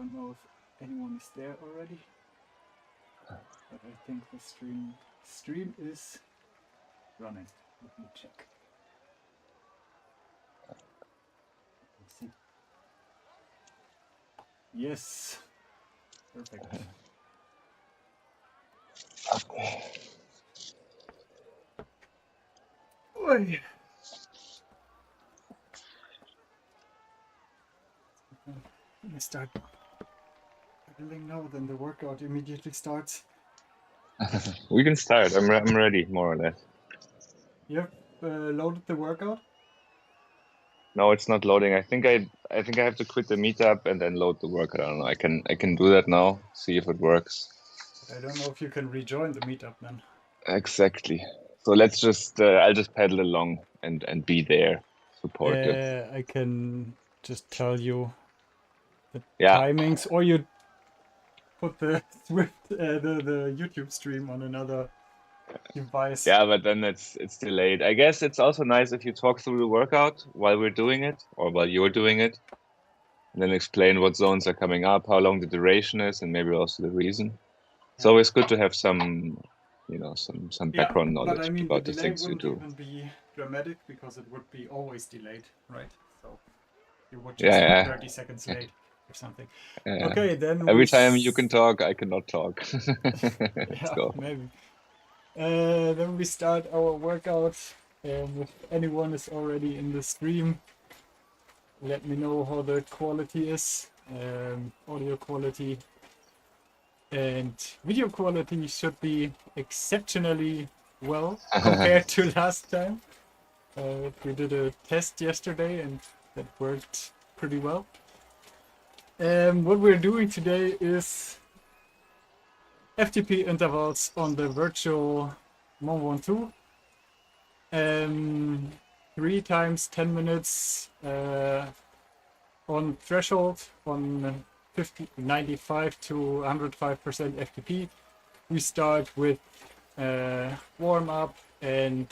don't know if anyone is there already, but I think the stream is running. Let me check. Let's see. Yes, perfect. Oy. Let me start pedaling now, then the workout immediately starts. We can start. I'm ready, more or less. You have loaded the workout? No, it's not loading. I think I have to quit the meetup and then load the workout. I don't know. I can do that now. See if it works. But I don't know if you can rejoin the meetup then. Exactly. So let's just I'll just pedal along and be there, supportive. I can just tell you the Yeah. timings, or you put the Zwift, the YouTube stream on another device. Yeah, but then it's delayed. I guess it's also nice if you talk through the workout while we're doing it or while you're doing it, and then explain what zones are coming up, how long the duration is, and maybe also the reason. It's always good to have some, some Yeah, background but I knowledge mean, the about the delay things you wouldn't do. even be dramatic because it would be always delayed, right? So you would just be Yeah, 30 seconds yeah. late or something. Yeah. Okay, then Every time you can talk, I cannot talk. Let's yeah, go. maybe. Then we start our workout. If anyone is already in the stream, let me know how the quality is, audio quality. And video quality should be exceptionally well compared to last time. We did a test yesterday and that worked pretty well. What we're doing today is FTP intervals on the virtual Ventoux. 3 times 10 minutes on threshold on 95 to 105% FTP. We start with warm up and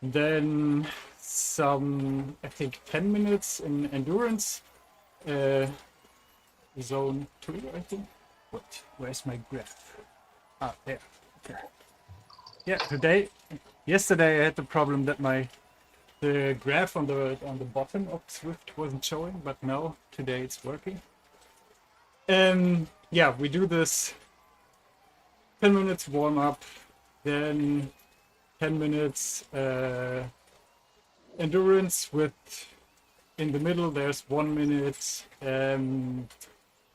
then some, I think, 10 minutes in endurance. Zone 2, I think. What? Where's my graph? Ah, there. Okay. Yeah, yesterday I had the problem that the graph on the bottom of Zwift wasn't showing, but now today it's working. Yeah, we do this 10 minutes warm up, then 10 minutes endurance with, in the middle there's 1 minute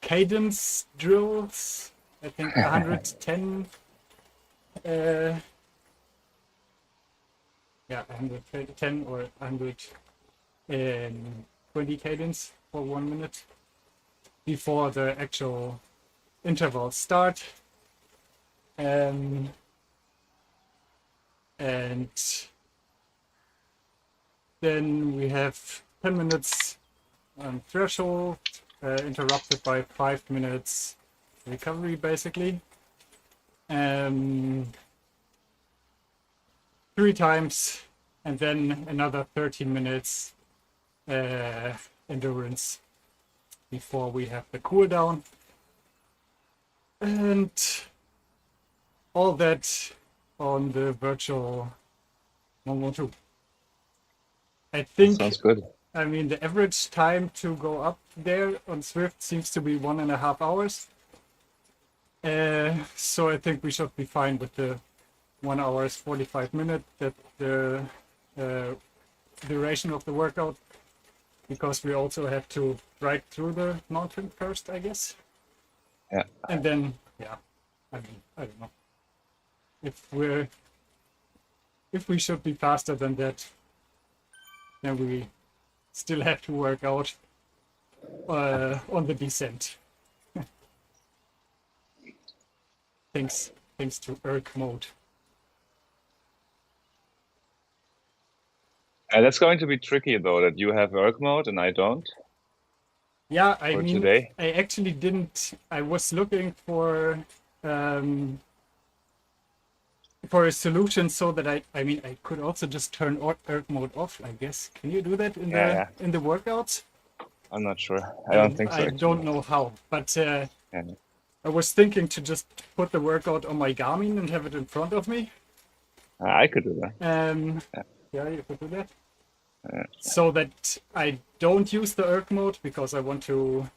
cadence drills. I think 110 yeah, 110 or 120 cadence for 1 minute before the actual intervals start. And then we have 10 minutes on threshold, interrupted by 5 minutes recovery, basically. 3 times, and then another 13 minutes endurance before we have the cool down. And all that on the virtual Ventoux. I think, Sounds good. I mean, the average time to go up there on Zwift seems to be 1.5 hours. So I think we should be fine with the 1 hour 45 minutes, that the duration of the workout, because we also have to ride through the mountain first, I guess. Yeah. And then, yeah, I mean, I don't know. If we should be faster than that, then we still have to work out on the descent. Thanks to erg mode. That's going to be tricky though, that you have work mode and I don't. Yeah, I mean, today. I actually didn't. I was looking for a solution so that I mean, I could also just turn erg mode off, I guess. Can you do that in Yeah. the workouts? I'm not sure. I don't think so. I Actually. don't know how, but Yeah. I was thinking to just put the workout on my Garmin and have it in front of me. I could do that. Yeah, you could do that. Yeah. So that I don't use the erg mode because I want to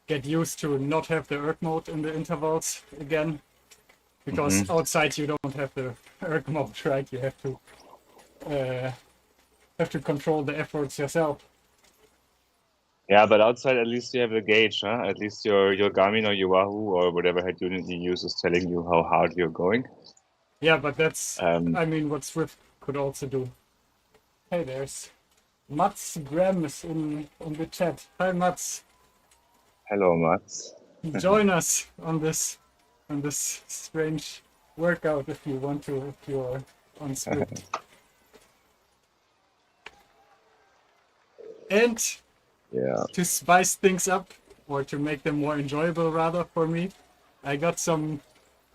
get used to not have the erg mode in the intervals again. Because outside you don't have the erg mode, right? You have to control the efforts yourself. Yeah, but outside at least you have a gauge, huh? At least your Garmin or your Wahoo or whatever head unit you use is telling you how hard you're going. Yeah, but that's I mean what Zwift could also do. Hey, there's Mats Grams in the chat. Hi Mats. Hello, Mats. Join us on this strange workout if you want to, if you're on Zwift. And Yeah. to spice things up, or to make them more enjoyable rather for me, I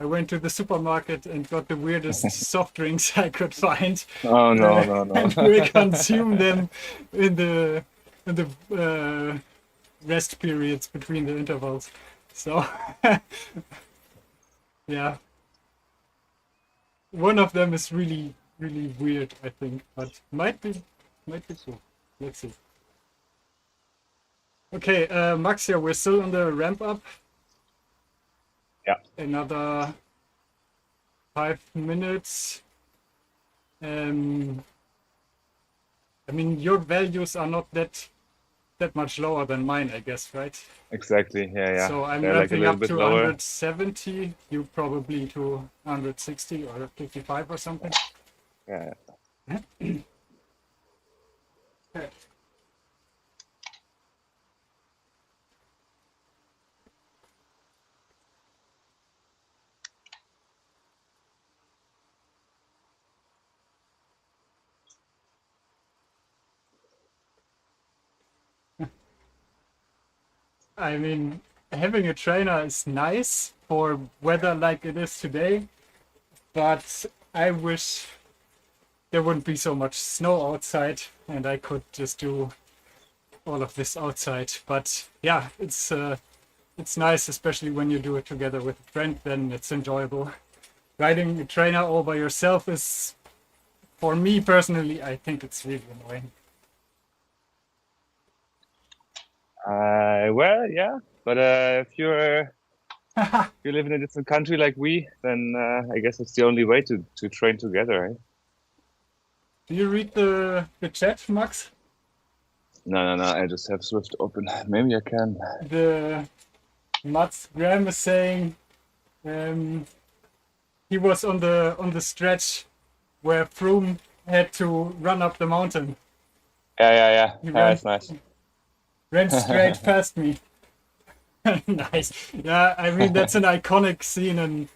went to the supermarket and got the weirdest soft drinks I could find. Oh no. And we'll consume them in the rest periods between the intervals. So yeah. One of them is really, really weird, I think, but might be cool. Let's see. Okay, Maxia, we're still on the ramp up. Yeah. Another 5 minutes. I mean, your values are not that much lower than mine, I guess, right? Exactly. Yeah. So I'm They're like a ramping little up bit to lower. 170. You probably to 160 or 55 or something. Yeah. Okay. I mean, having a trainer is nice for weather like it is today, but I wish there wouldn't be so much snow outside and I could just do all of this outside. But yeah, it's nice, especially when you do it together with a friend, then it's enjoyable. Riding a trainer all by yourself is, for me personally, I think it's really annoying. Well, yeah, but if you live in a different country like we, then I guess it's the only way to train together, right? Do you read the chat, Max? No. I just have Zwift open. Maybe I can. The Mats Graham is saying he was on the stretch where Froome had to run up the mountain. Yeah. He That's nice. ran straight past me. Nice. Yeah, I mean that's an iconic scene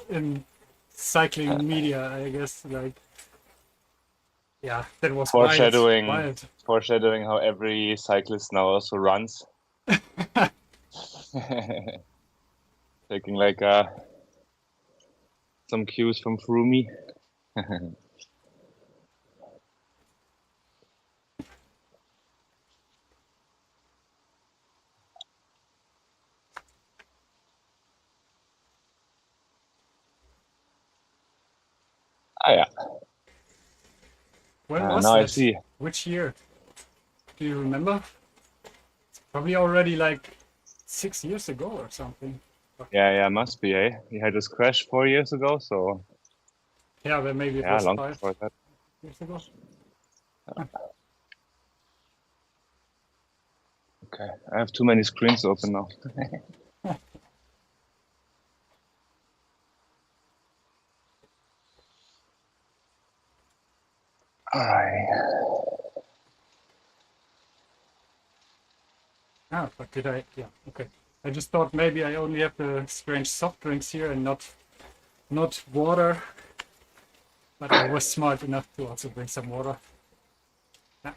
in cycling media, I guess. Like, yeah, that was wild. Foreshadowing how every cyclist now also runs. Taking like some cues from Froome. Yeah. When was now that? I see. Which year? Do you remember? It's probably already like 6 years ago or something. Yeah, must be, eh? He had his crash 4 years ago, so yeah, but maybe it was long 5 before that. years ago. Okay, I have too many screens open now. All right. But did I? Yeah, okay. I just thought maybe I only have the strange soft drinks here and not water. But I was smart enough to also bring some water. Yeah.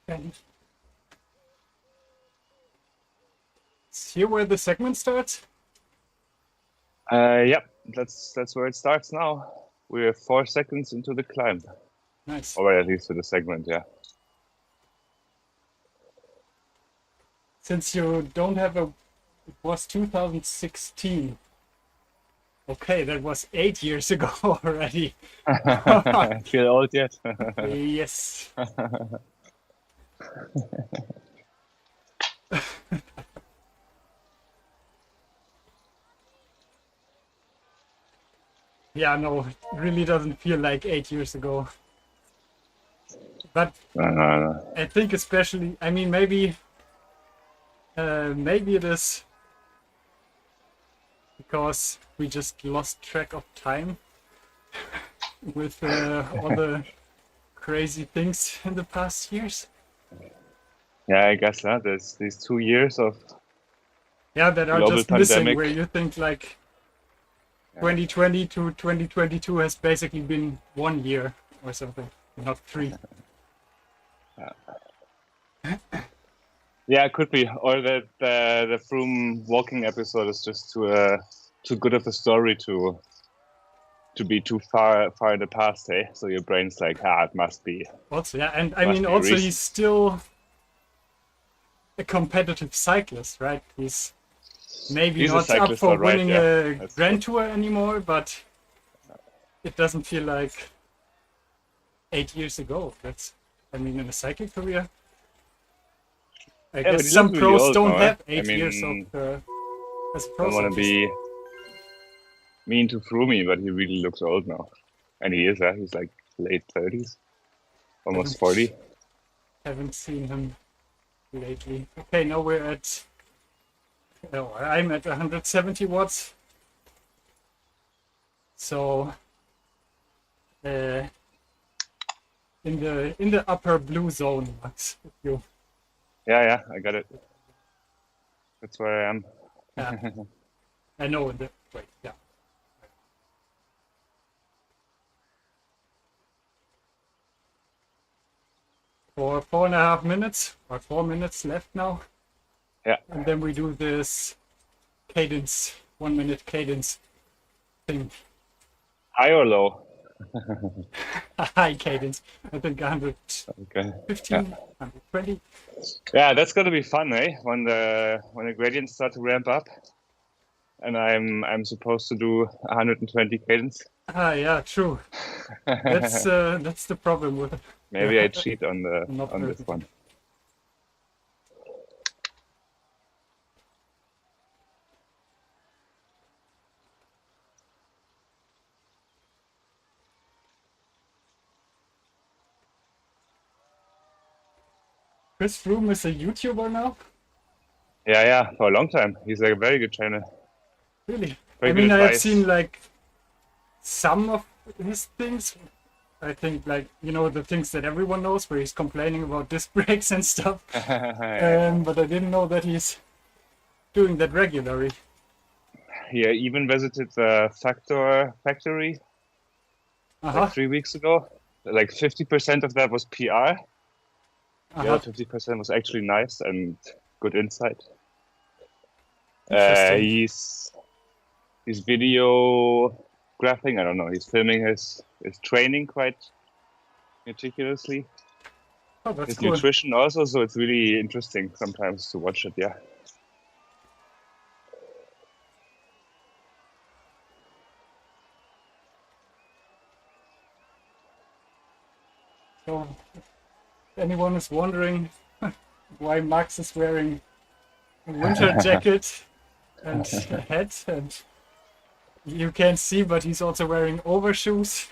Okay. Is here where the segment starts? Yep, that's where it starts now. We're 4 seconds into the climb, Nice. or at least to the segment, yeah. Since you don't have a, it was 2016. Okay, that was 8 years ago already. Feel old yet? Yes. Yeah, no, it really doesn't feel like 8 years ago. But No. I think especially, I mean, maybe it is because we just lost track of time with all the crazy things in the past years. Yeah, I guess that. There's these 2 years of that are global just missing, pandemic. where you think like 2020 to 2022 has basically been 1 year or something, not 3. Yeah, it could be. Or that the Froome walking episode is just too good of a story to be too far in the past, hey? So your brain's like, it must be. Also, yeah, and I mean, also he's still a competitive cyclist, right? He's maybe not up for winning a Grand Tour anymore, but it doesn't feel like 8 years ago. That's, I mean, in a cycling career, I guess some pros don't have 8 years of as a pro. I don't want to be mean to Froome, but he really looks old now, and he is. He's like late 30s, almost 40. Haven't seen him lately. Okay, now we're at. Oh, I'm at 170 watts. So, in the upper blue zone, Max. Yeah, I got it. That's where I am. Yeah. I know. Wait, yeah. For 4.5 minutes, or 4 minutes left now. Yeah. And then we do this cadence, 1 minute cadence thing. High or low? High cadence. I think 115, 120. Yeah, that's gonna be fun, eh? When the gradients start to ramp up, and I'm supposed to do 120 cadence. Yeah, true. That's the problem with it. Maybe I cheat on this one. Chris Froome is a YouTuber now? Yeah, for a long time. He's a very good trainer. Really? I mean, I have seen like some of his things. I think like, the things that everyone knows, where he's complaining about disc brakes and stuff. But I didn't know that he's doing that regularly. He even visited the factory like 3 weeks ago. Like 50% of that was PR. The other 50% was actually nice and good insight. He's videographing. I don't know. He's filming his training quite meticulously. Oh, that's his cool. Nutrition also, so it's really interesting sometimes to watch it. Yeah. So, if anyone is wondering why Max is wearing a winter jacket and a hat, and you can't see, but he's also wearing overshoes.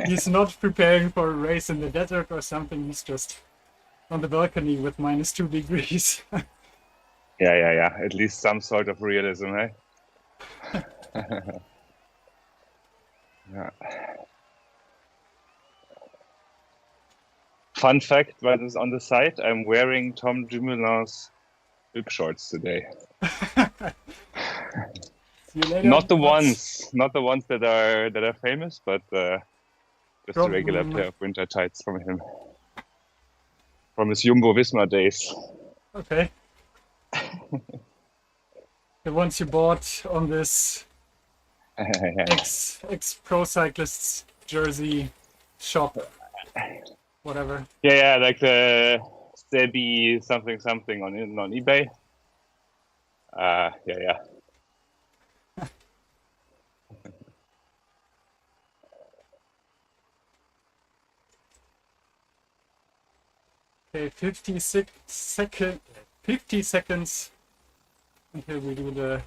He's not preparing for a race in the desert or something. He's just on the balcony with -2 degrees. Yeah. At least some sort of realism, eh? Yeah. Fun fact, but it's on the site. I'm wearing Tom Dumoulin's bib shorts today. Not the ones that are famous, but just a regular pair of winter tights from him, from his Jumbo Visma days. Okay. The ones you bought on this ex pro cyclists jersey shop, whatever. Yeah, like the Sebi something on eBay. Yeah. Okay, 50 seconds until we do the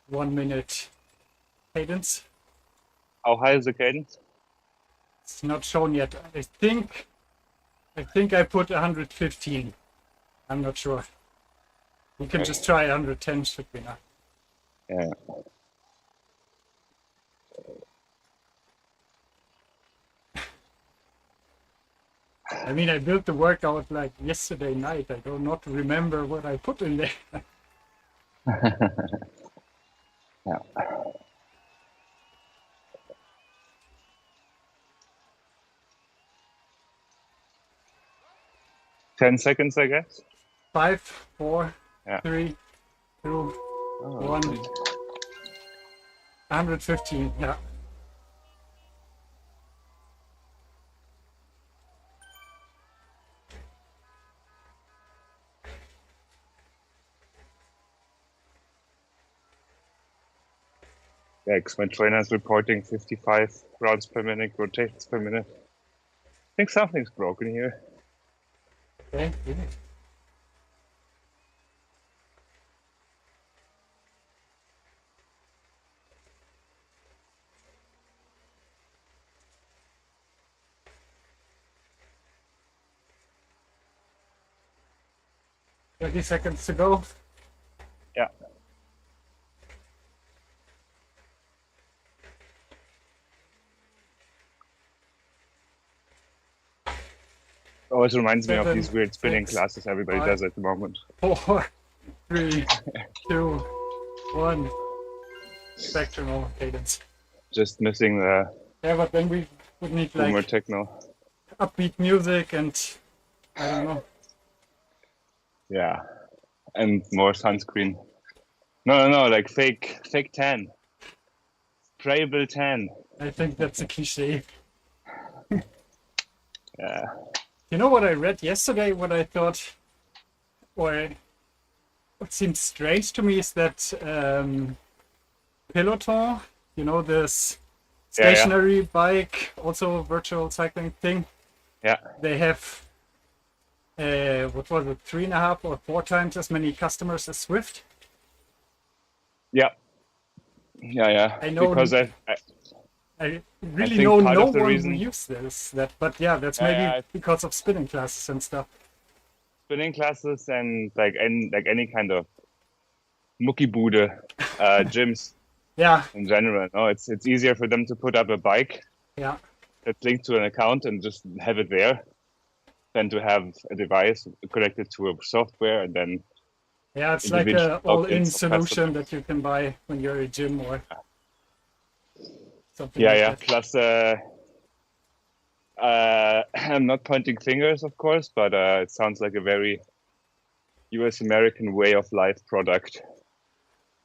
1 minute cadence. How high is the cadence? It's not shown yet. I think I put 115. I'm not sure. We can just try 110, should be enough. Yeah. I mean, I built the workout like yesterday night. I do not remember what I put in there. Yeah. 10 seconds, I guess. 5, 4, Yeah. 3, 2, Oh, 1. okay. 115, yeah. Yeah, 'cause my trainer's reporting 55 rounds per minute, rotations per minute. I think something's broken here. Okay, really? 30 seconds to go. Yeah. Always reminds me of 7, these weird spinning 6, classes everybody 5, does at the moment. 4, 3, 2, 1. Back to normal cadence. Just missing the Yeah, but then we would need boomer like techno. upbeat music and I don't know. Yeah. And more sunscreen. No, like fake tan. Sprayable tan. I think that's a cliche. Yeah. You know what I read yesterday? What I thought, or what seems strange to me is that Peloton, you know, this stationary bike, also virtual cycling thing. Yeah. They have, what was it, 3.5 or 4 times as many customers as Zwift. Yeah. I know. Because I really think know part no of the one reason- who uses that, but yeah, that's Yeah, maybe yeah, because of spinning classes and stuff. spinning classes and like any kind of Muckibude gyms Yeah, in general. No, it's easier for them to put up a bike yeah, that's linked to an account and just have it there than to have a device connected to a software and then yeah. It's like individual a all-in logins of solution customers. that you can buy when you're at a gym or something like Yeah. that. Plus, I'm not pointing fingers, of course, but it sounds like a very US American way of life product.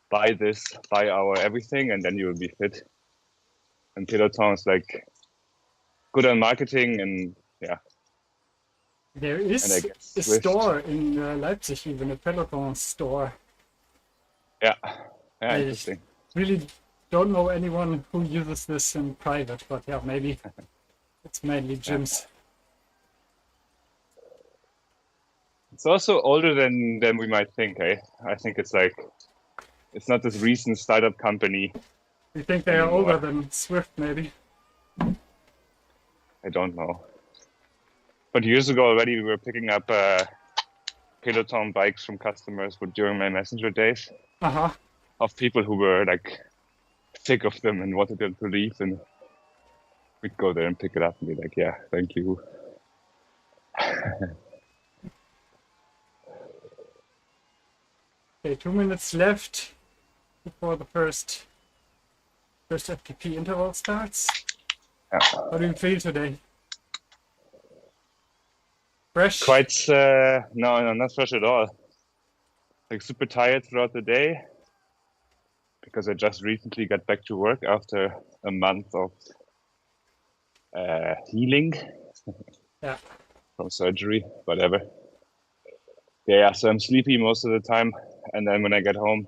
Buy this, buy our everything, and then you will be fit. And Peloton is like good on marketing, and yeah. There And I is guess a Zwift. store in Leipzig, even a Peloton store. Yeah, I interesting. really don't know anyone who uses this in private, but yeah, maybe it's mainly gyms. It's also older than we might think, eh? I think it's not this recent startup company. You think they are Anymore. older than Zwift, maybe? I don't know. But years ago already, we were picking up Peloton bikes from customers during my messenger days Uh-huh. of people who were like sick of them and wanted them to leave, and we'd go there and pick it up and be like, yeah, thank you. Okay, 2 minutes left before the first FTP interval starts. Yeah. How do you feel today? Fresh? Quite, no, not fresh at all. Like super tired throughout the day because I just recently got back to work after a month of healing Yeah. from surgery, whatever. Yeah, so I'm sleepy most of the time, and then when I get home,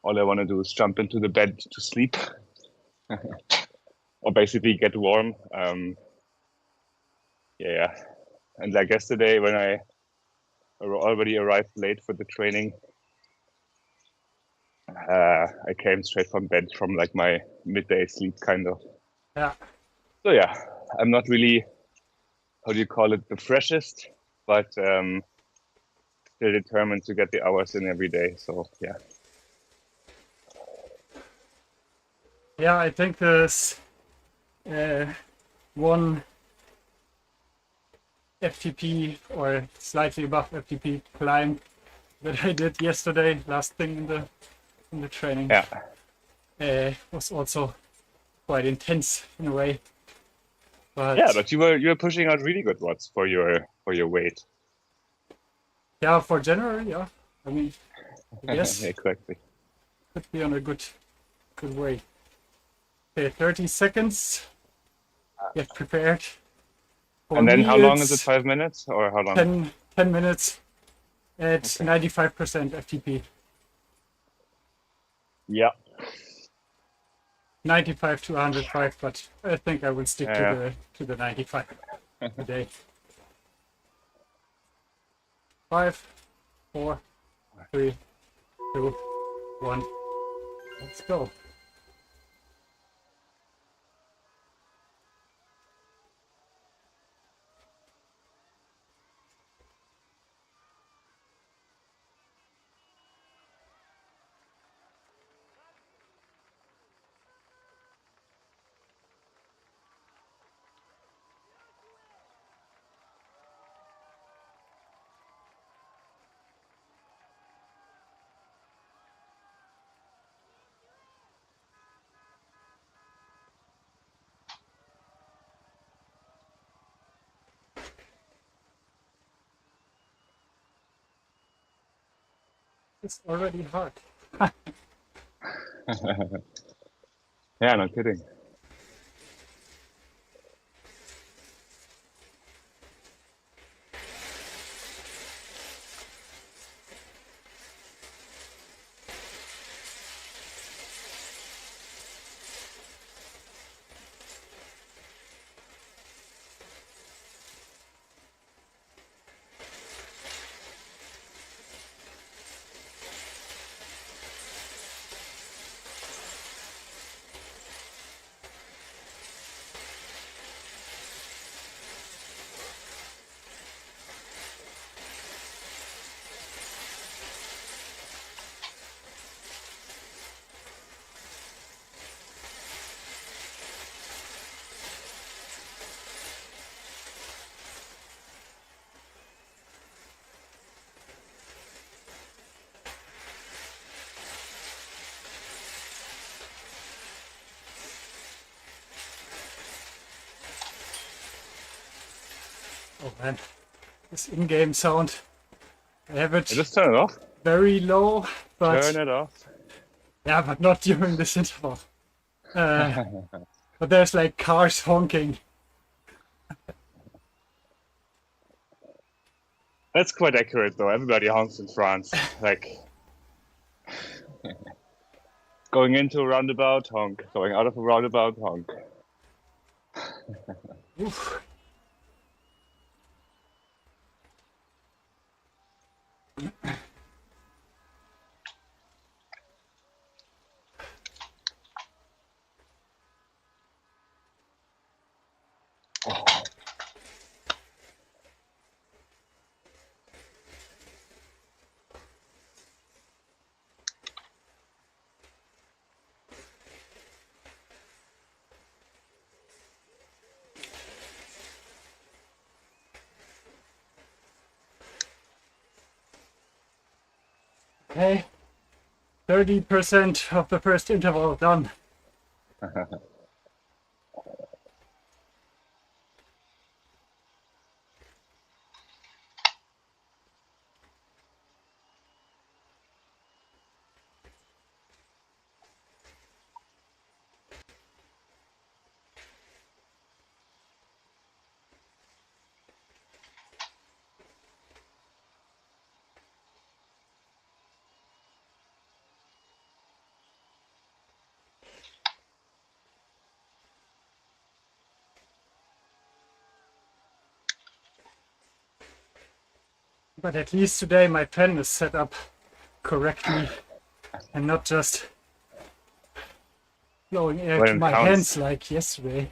all I want to do is jump into the bed to sleep, or basically get warm. Yeah, and like yesterday when I already arrived late for the training, I came straight from bed from like my midday sleep kind of. Yeah. So yeah, I'm not really, how do you call it, the freshest, but still determined to get the hours in every day. So yeah. Yeah, I think there's one FTP or slightly above FTP climb that I did yesterday, last thing in the training. Yeah. Was also quite intense in a way. But Yeah, but you were pushing out really good watts for your weight. yeah, for January, yeah. I mean, I guess Exactly. could be on a good way. Okay, 30 seconds. Get prepared. For And then me, how long is it? it's 5 minutes or how long? 10 minutes at Okay. 95% FTP. Yeah. 95 to 105, but I think I will stick Yeah. to the 95 today. 5, 4, 3, 2, 1. Let's go. It's already hard. Yeah, no kidding. Oh man, this in-game sound. I have it Just turn it off. very low, but Turn it off. yeah, but not during this interval. But there's like cars honking. That's quite accurate though. Everybody honks in France. Like going into a roundabout, honk. Going out of a roundabout, honk. Oof. Okay, 30% of the first interval done. But at least today my pen is set up correctly and not just blowing air Well, to it my counts. hands like yesterday.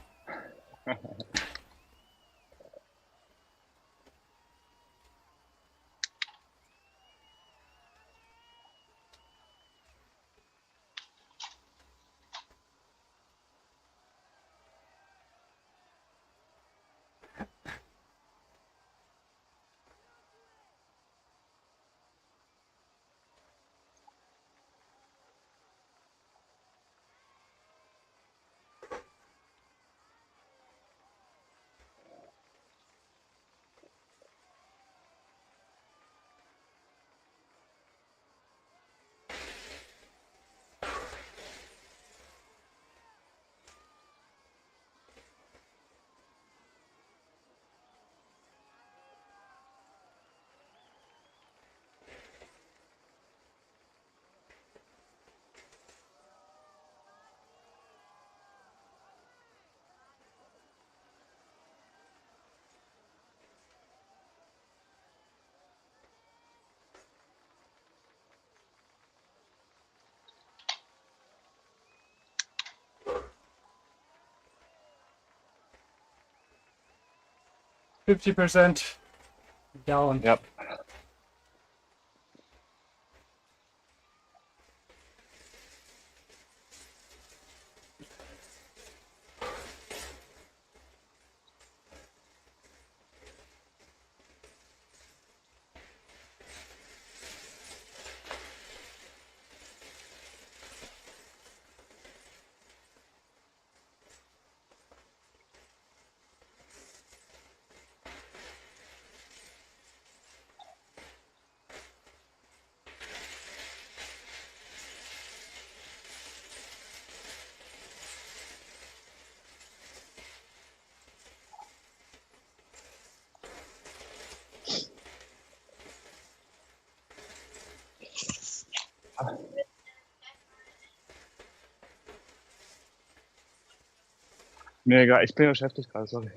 %50 down. Yep. Mir egal, ich bin beschäftigt gerade, sorry.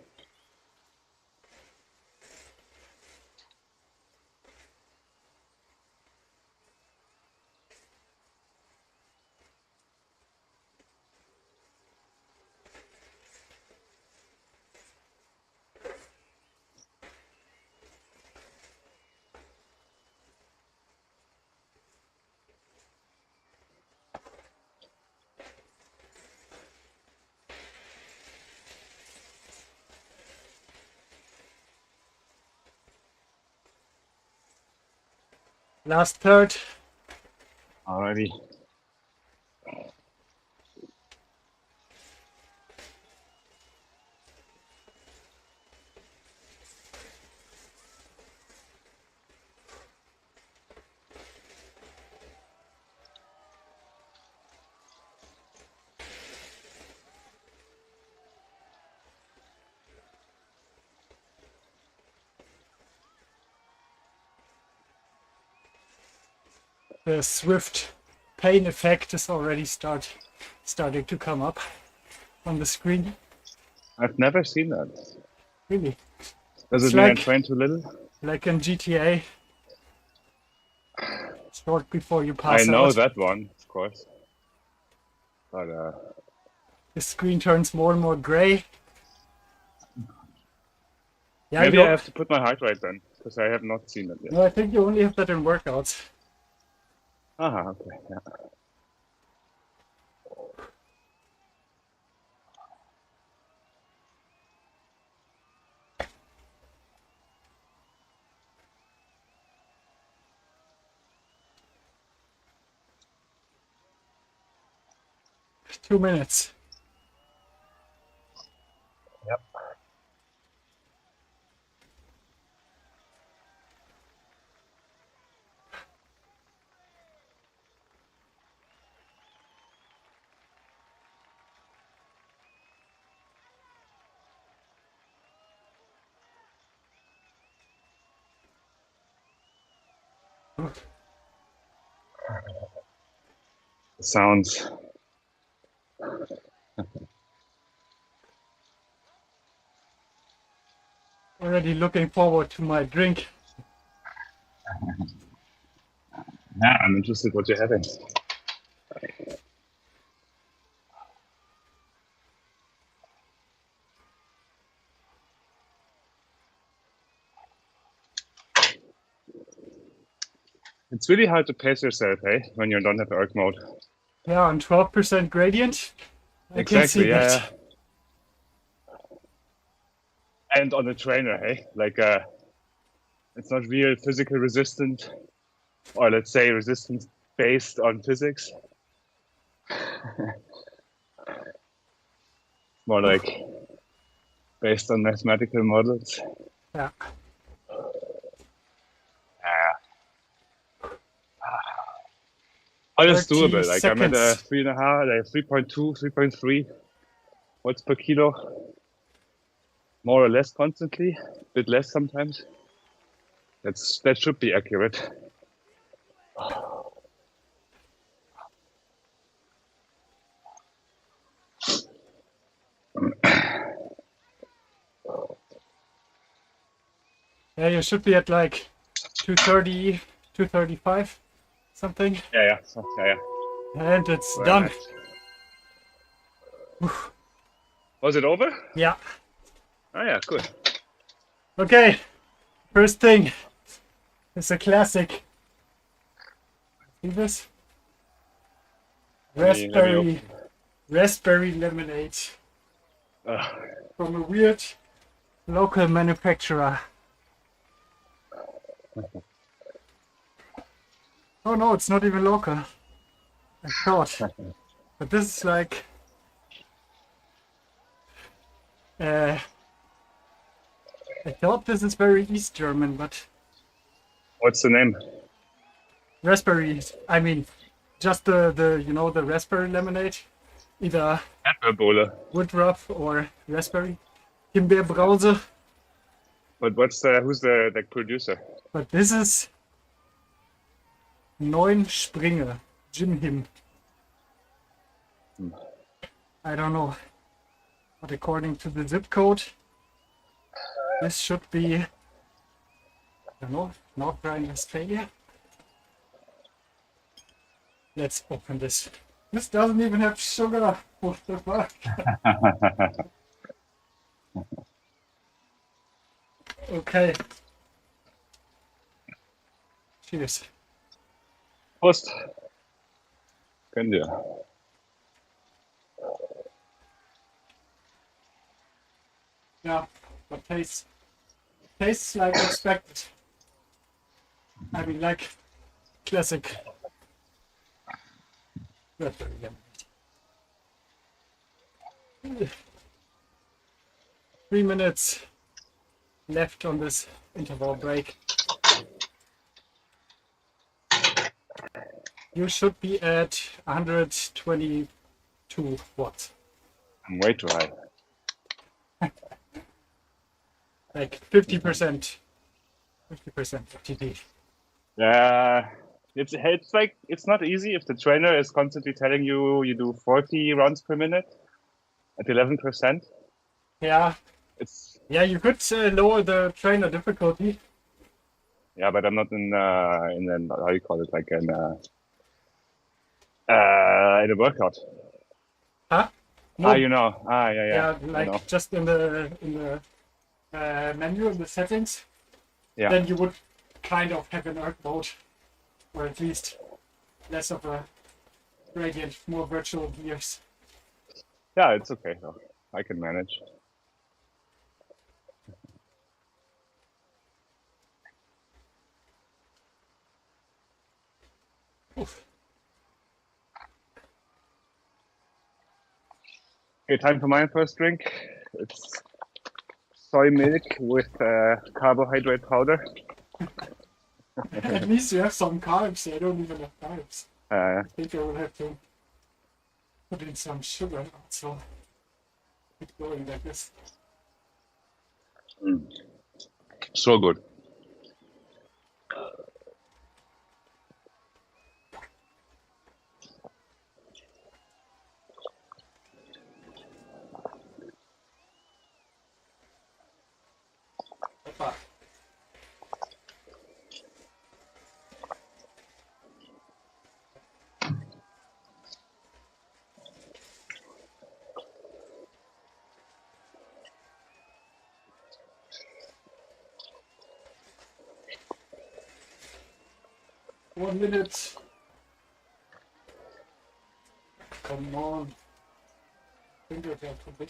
Last third. Alrighty. The Zwift pain effect is already starting to come up on the screen. I've never seen that. Really? Does It's it mean I like- train too little? Like in GTA, short before you I pass know out, that one, of course. But the screen turns more and more gray. Yeah, maybe I have to put my heart rate then, because I have not seen it yet. No, I think you only have that in workouts. Aha, okay, yeah. Two minutes. Yep. Sounds. Already looking forward to my drink. Yeah, I'm interested what you're having. It's really hard to pace yourself, hey, when you don't have erg mode. Yeah, on 12% gradient. I can see Exactly, yeah, that. yeah. And on the trainer, hey, like it's not real physical resistant, or let's say resistance based on physics. More like based on mathematical models. Yeah. But it's 30 doable. Like I'm at a seconds. 3.5, like 3.2, 3.3 watts per kilo, more or less constantly, a bit less sometimes. That should be accurate. Yeah, you should be at like 230, 235, something. Yeah, yeah. And it's Where I'm done. at. Was it over? Yeah. Oh yeah, cool. Okay. First thing. It's a classic. See this? Let me open. Raspberry lemonade from a weird local manufacturer. Oh no, it's not even local. I thought. But this is like I thought this is very East German, but What's the name? raspberry, I mean just the you know the raspberry lemonade. Either Erdbeerbohle. Woodruff or raspberry. Himbeerbrause. But who's the producer? But this is Neun Springer. Jim Him. I don't know. But according to the zip code, this should be, I don't know, North Rhine-Westphalia. Let's open this. This doesn't even have sugar. What the fuck? Okay. Cheers. Prost. Können wir. Yeah, but tastes like expected. I mean, like classic raspberry lemonade. 3 minutes left on this interval break. You should be at 122 watts. I'm way too high. Like 50%. 50% FTP. Yeah. It's like it's not easy if the trainer is constantly telling you do 40 rounds per minute at 11%. Yeah. It's You could lower the trainer difficulty. yeah, but I'm not in an how do you call it, like in a workout. Huh? No. Yeah. Yeah, like just in the menu in the settings. Yeah. Then you would kind of have an erg mode, or at least less of a gradient, more virtual gears. Yeah, it's okay though. I can manage. Oof. Okay, time for my first drink. It's soy milk with carbohydrate powder. At least you have some carbs. I don't even have carbs. I think I will have to put in some sugar also. Keep going like this. So good. 1 minute. Come on. Fingers are too big.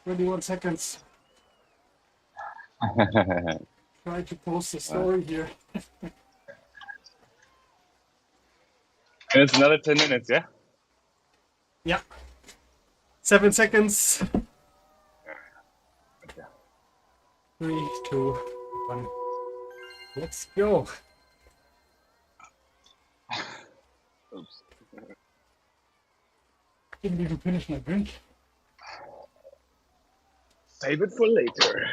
Twenty-one seconds. Try to post a story here. And it's another 10 minutes, yeah? Yeah. 7 seconds. 3, 2, 1. Let's go. Oops. Didn't even finish my drink. Save it for later.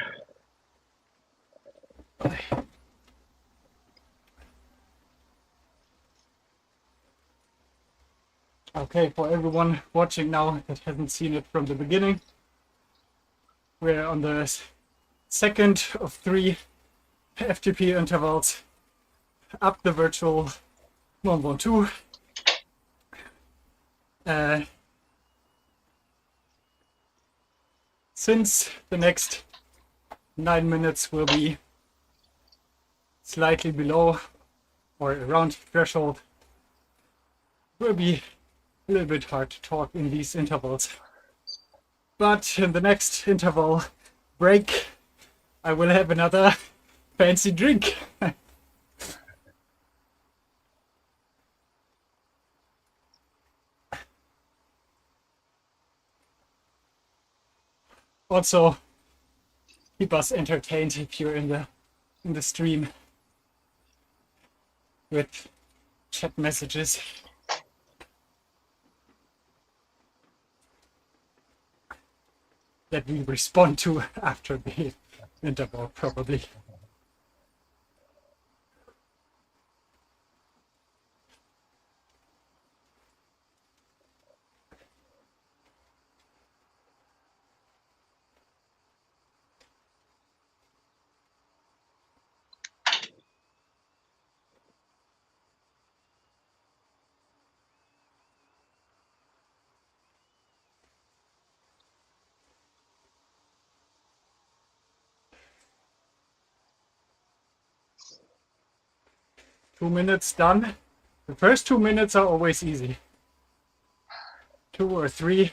Okay, for everyone watching now that hasn't seen it from the beginning, we're on the second of 3 FTP intervals up the virtual Ventoux. Since the next 9 minutes will be slightly below or around threshold, will be a little bit hard to talk in these intervals. But in the next interval break, I will have another fancy drink. Also, keep us entertained if you're in the stream with chat messages. That we respond to after the interval, probably. Two minutes done. The first 2 minutes are always easy. 2 or 3,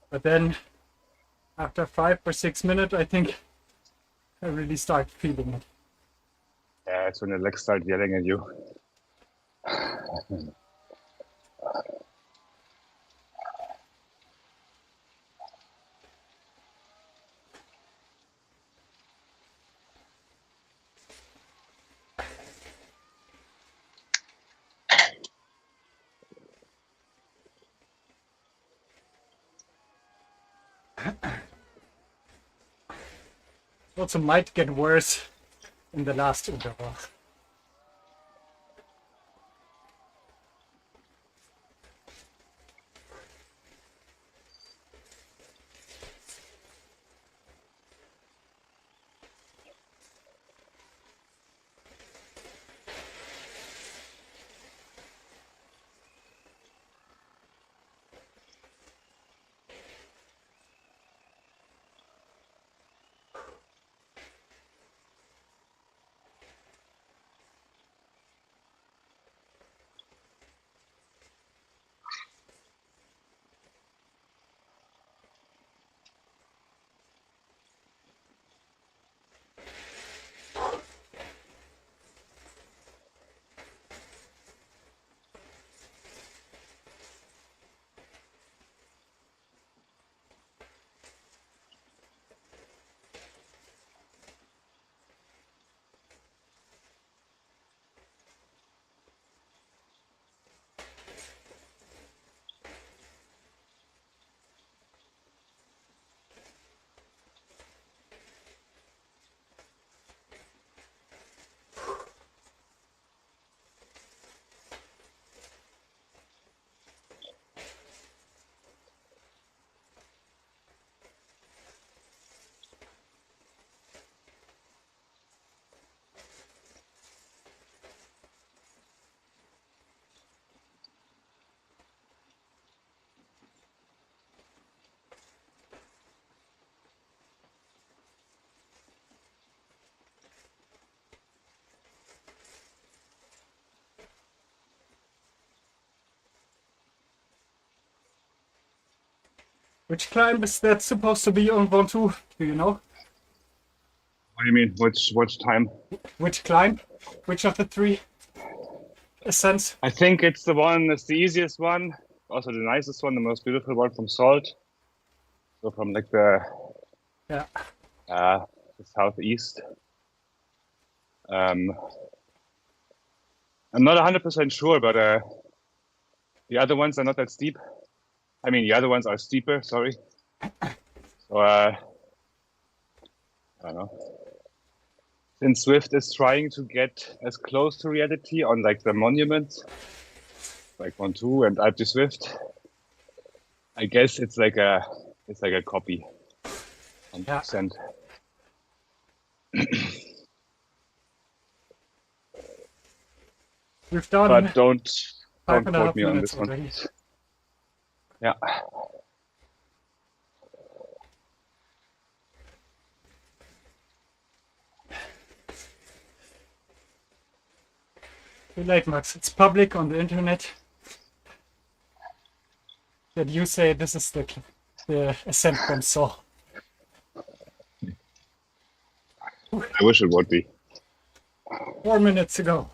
but then after 5 or 6 minutes, I think I really start feeling it. Yeah, it's when the legs start yelling at you. Also might get worse in the last interval. Which climb is that supposed to be on Ventoux? Do you know? What do you mean? Which time? Which climb? Which of the three ascents? I think it's the one that's the easiest one, also the nicest one, the most beautiful one from Salt. So from like the Yeah. the southeast. I'm not 100% sure, but the other ones are not that steep. I mean, the other ones are steeper. Sorry. So I don't know. Since Zwift is trying to get as close to reality on like the monuments, like Ventoux and Alpe du Zwift, I guess it's like a copy. 100%. We've done But don't 5.5 quote me on minutes this one. already. Yeah. Too late, Max. It's public on the internet that you say this is the ascent from Saw. I wish it would be. 4 minutes ago.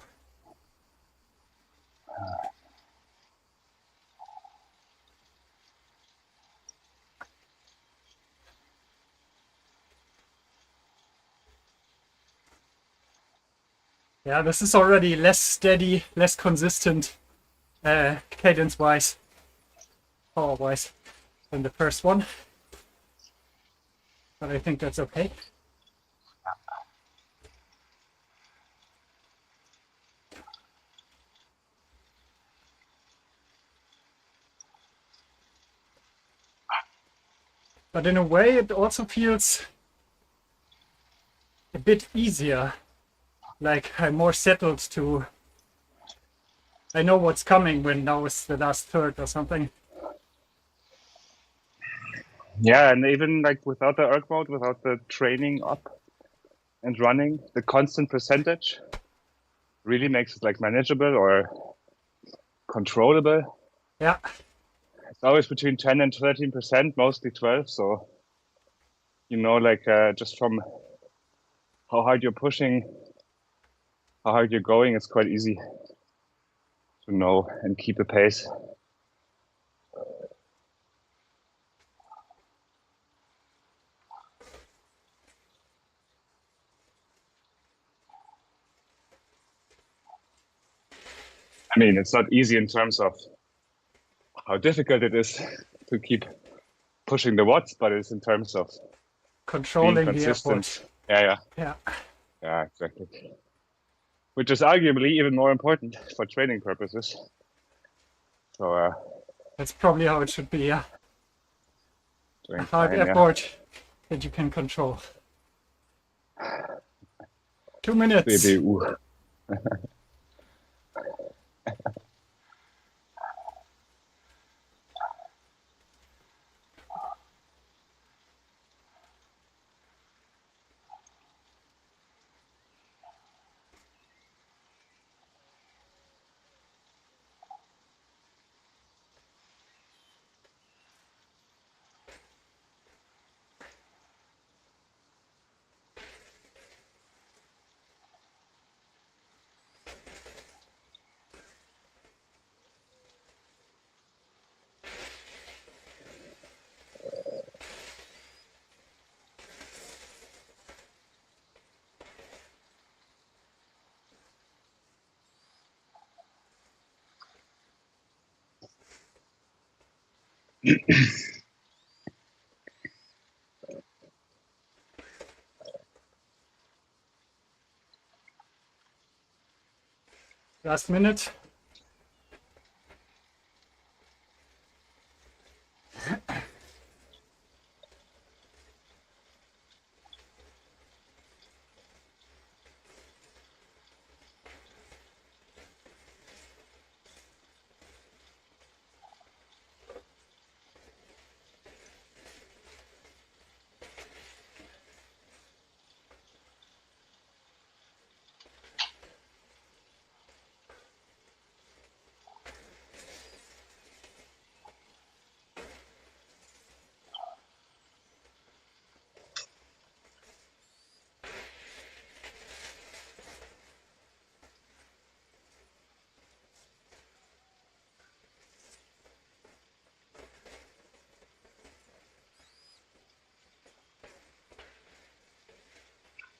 Yeah, this is already less steady, less consistent, cadence-wise, power-wise than the first one. But I think that's okay. But in a way, it also feels a bit easier. Like I'm more settled to. I know what's coming when now is the last third or something. Yeah, and even like without the erg mode, without the training up and running, the constant percentage really makes it like manageable or controllable. Yeah. It's always between 10 and 13%, mostly 12. So, you know, like just from how hard you're pushing, how hard you're going, it's quite easy to know and keep a pace. I mean, it's not easy in terms of how difficult it is to keep pushing the watts, but it's in terms of Controlling being the consistent. effort. Yeah, Yeah. yeah, exactly. Which is arguably even more important for training purposes. So That's probably how it should be, yeah. A doing hard fine, effort that you can control. 2 minutes. BBU. Last minute.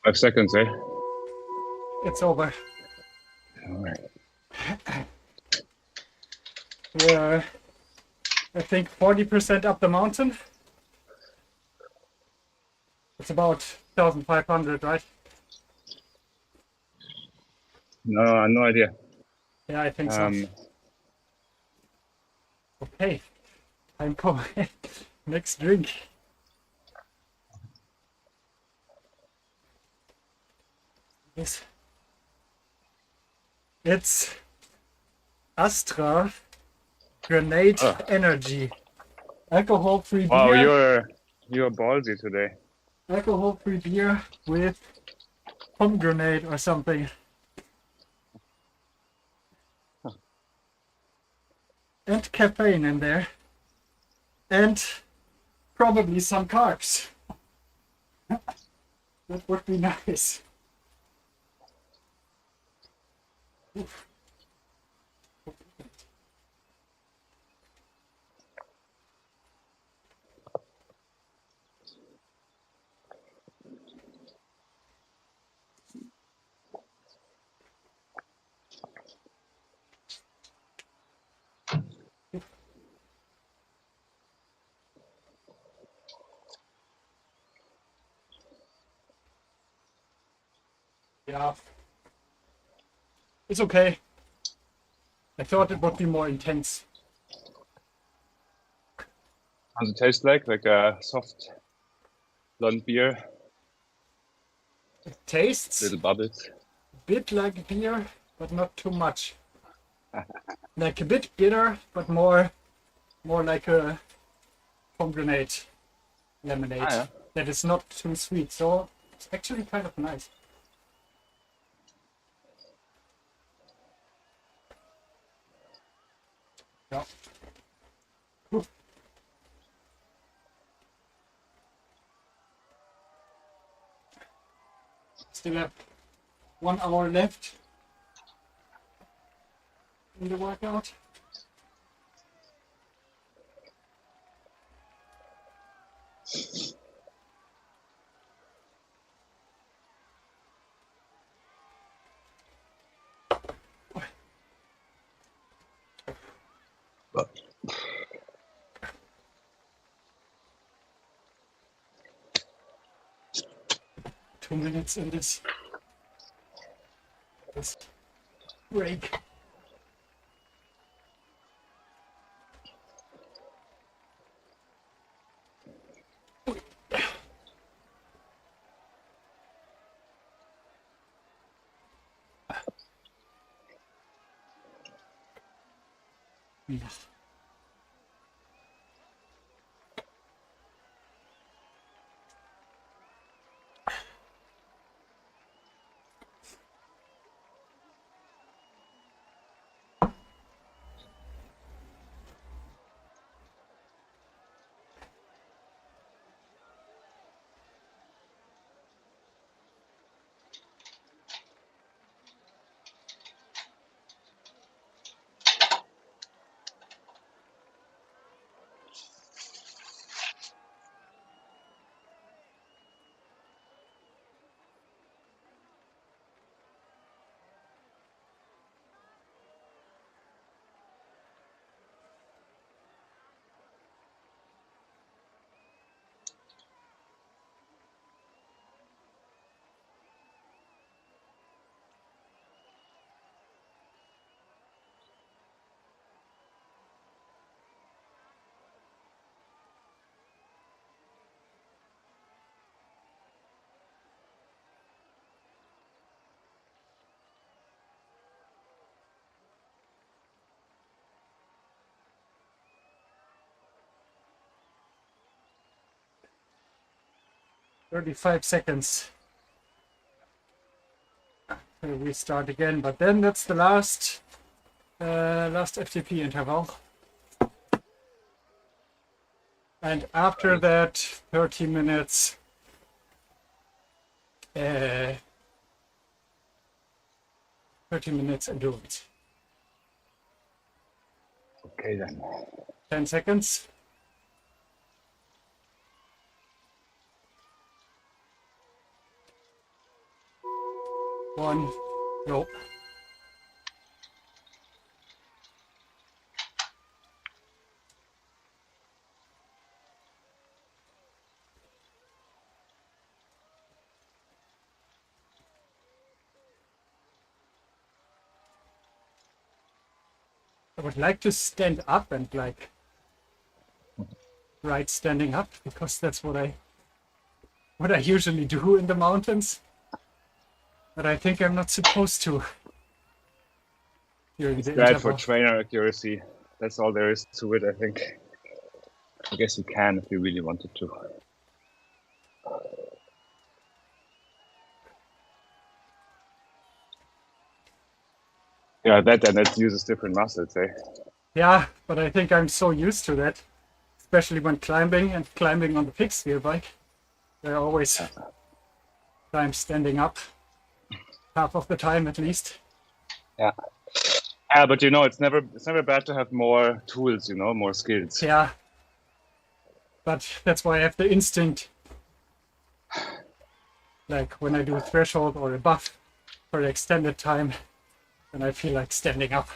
5 seconds, eh? It's over. All right. We're, I think, 40% up the mountain. It's about 1,500, right? No, no idea. Yeah, I think so. Okay, I'm coming. Next drink. Yes. It's Astra Grenade Energy. Alcohol-free Wow, beer. you're ballsy today. Alcohol-free beer with pomegranate or something. And caffeine in there. And probably some carbs. That would be nice. Oof. Yeah. It's okay. I thought it would be more intense. How's it taste like? Like a soft blonde beer? It tastes Little bubbles. a bit like beer, but not too much. Like a bit bitter, but more like a pomegranate lemonade. Yeah. That is not too sweet. So it's actually kind of nice. Yeah. Whew. Still have 1 hour left in the workout. But 2 minutes in this break. Yeah. 35 seconds. We start again, but then that's the last FTP interval. And after that, 30 minutes 30 minutes endurance. okay then. 10 seconds. 1, go. I would like to stand up and like ride standing up because that's what I usually do in the mountains. But I think I'm not supposed to during It's the bad for interval. trainer accuracy. That's all there is to it, I think. I guess you can if you really wanted to. Yeah, that uses different muscles, eh? Yeah, but I think I'm so used to that, especially when climbing and climbing on the fixed wheel bike. I always climb standing up, half of the time at least. Yeah. Yeah, but you know, it's never bad to have more tools, you know, more skills. Yeah, but that's why I have the instinct. Like when I do threshold or above for the extended time, then I feel like standing up.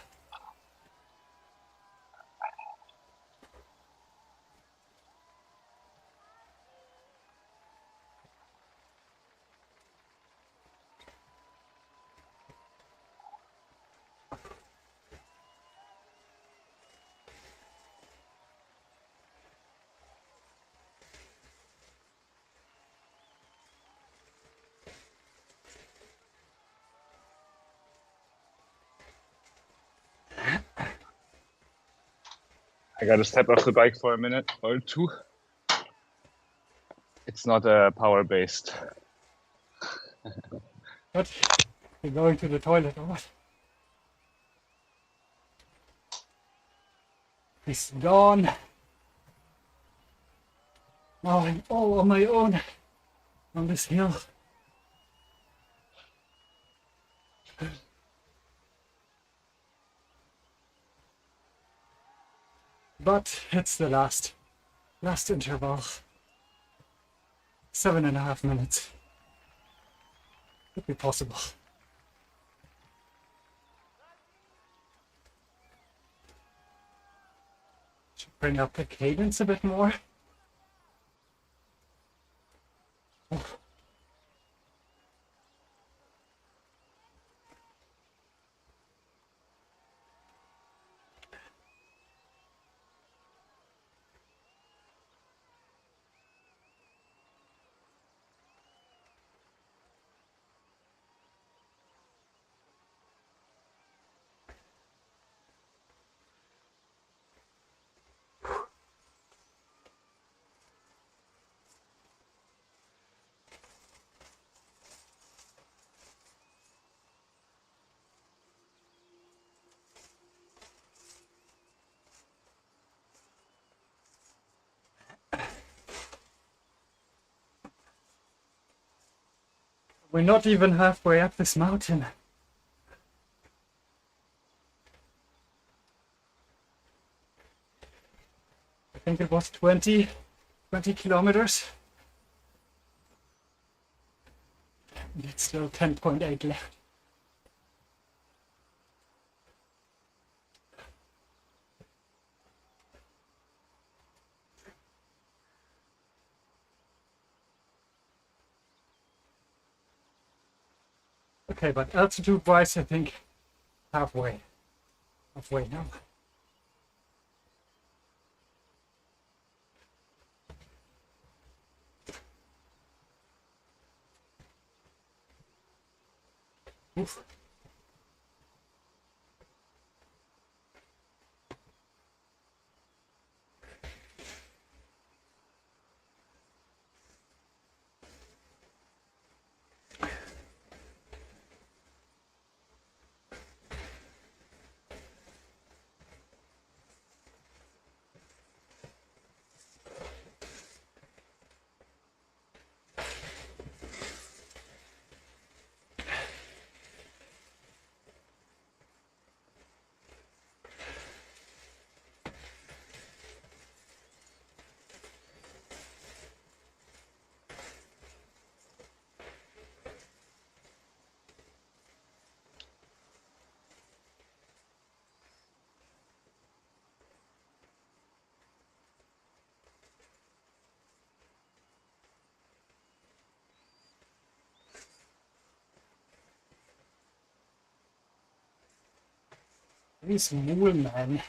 I gotta step off the bike for a minute or two. It's not power-based. But you're going to the toilet or what? He's gone. Now I'm all on my own on this hill. But it's the last interval. 7.5 minutes. Could be possible. Should bring up the cadence a bit more. Oh. We're not even halfway up this mountain. I think it was 20 kilometers. And it's still 10.8 left. Okay, but altitude-wise, I think halfway now. Oof. He's Mool Man.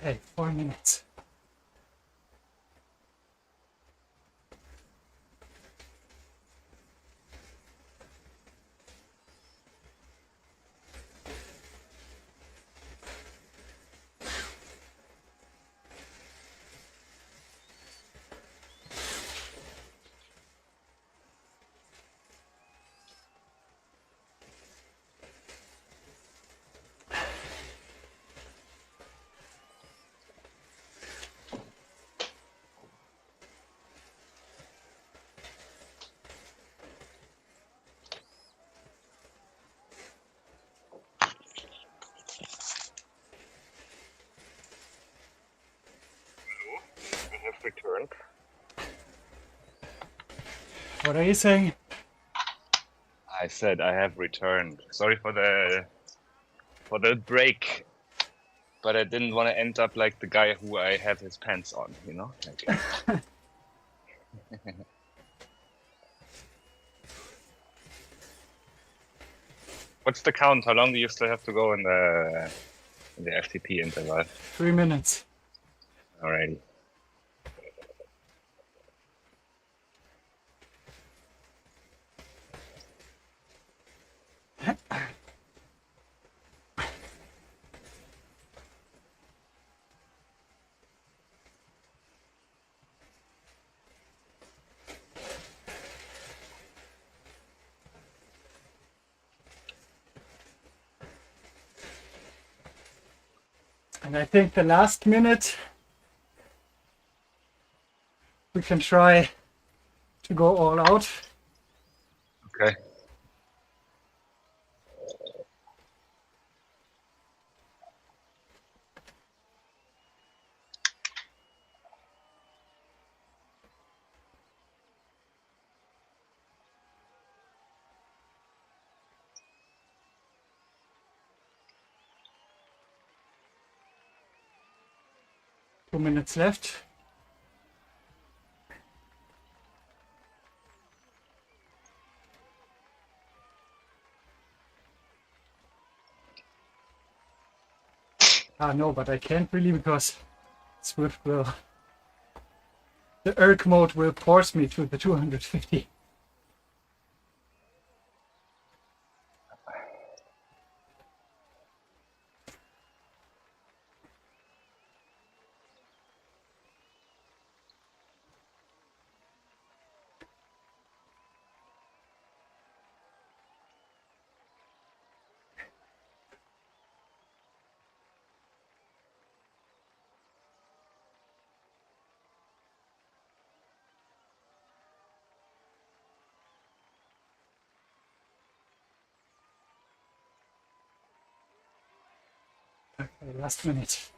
Hey, 4 minutes. Have returned. What are you saying? I said I have returned. Sorry for the break, but I didn't want to end up like the guy who I have his pants on, you know? Like, what's the count? How long do you still have to go in the FTP interval? 3 minutes. Alrighty. And I think the last minute we can try to go all out. Okay. Two minutes left. No, but I can't really because Zwift will. The erg mode will force me to the 250. Okay, last minute.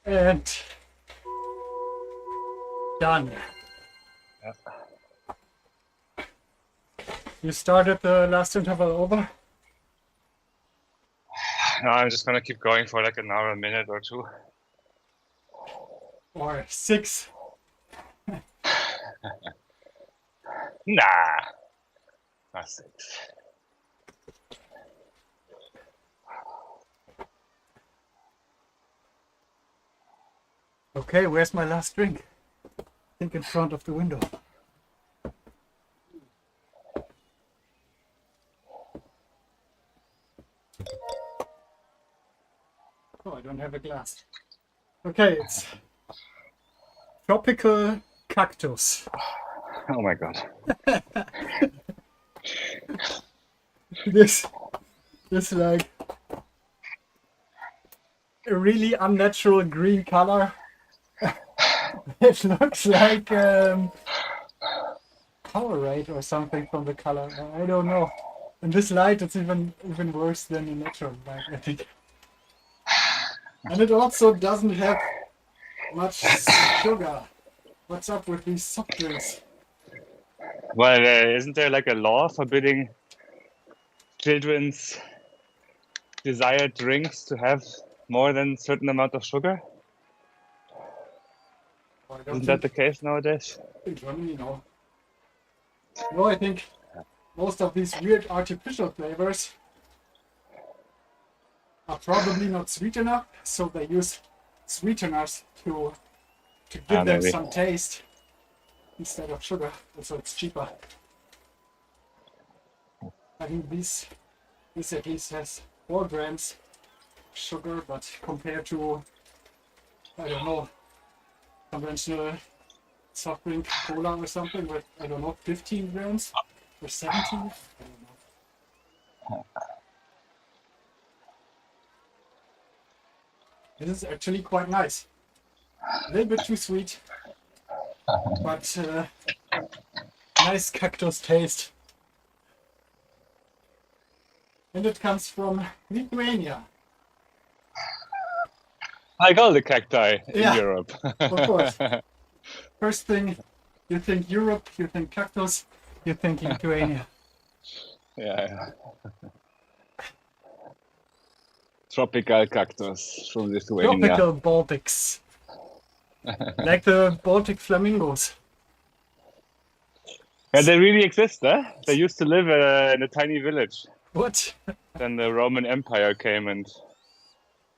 And done. Yeah. You started the last interval over? No, I'm just gonna keep going for like an hour, a minute or two. Or 6? Nah, that's it. Okay, where's my last drink? I think in front of the window. Oh, I don't have a glass. Okay, it's tropical cactus. Oh my god. This like a really unnatural green color. It looks like Powerade or something from the color. I don't know. In this light, it's even worse than a natural light, I think. And it also doesn't have much sugar. What's up with these soft drinks? Well, isn't there like a law forbidding children's desired drinks to have more than a certain amount of sugar? Oh, I don't Isn't that the case nowadays? in Germany, no. No, I think most of these weird artificial flavors are probably not sweet enough, so they use sweeteners to give them maybe. some taste instead of sugar, so it's cheaper. I think this at least has 4 grams sugar, but compared to, I don't know, conventional soft drink cola or something with, I don't know, 15 grams or 17? I don't know. This is actually quite nice. A little bit too sweet, but nice cactus taste. And it comes from Lithuania. Like all the cacti Yeah, in Europe. Of course. First thing, you think Europe, you think cactus, you think Lithuania. Yeah. Tropical cactus from Lithuania. Tropical Baltics. Like the Baltic flamingos. Yeah, they really exist, huh? They used to live in a tiny village. What? Then the Roman Empire came and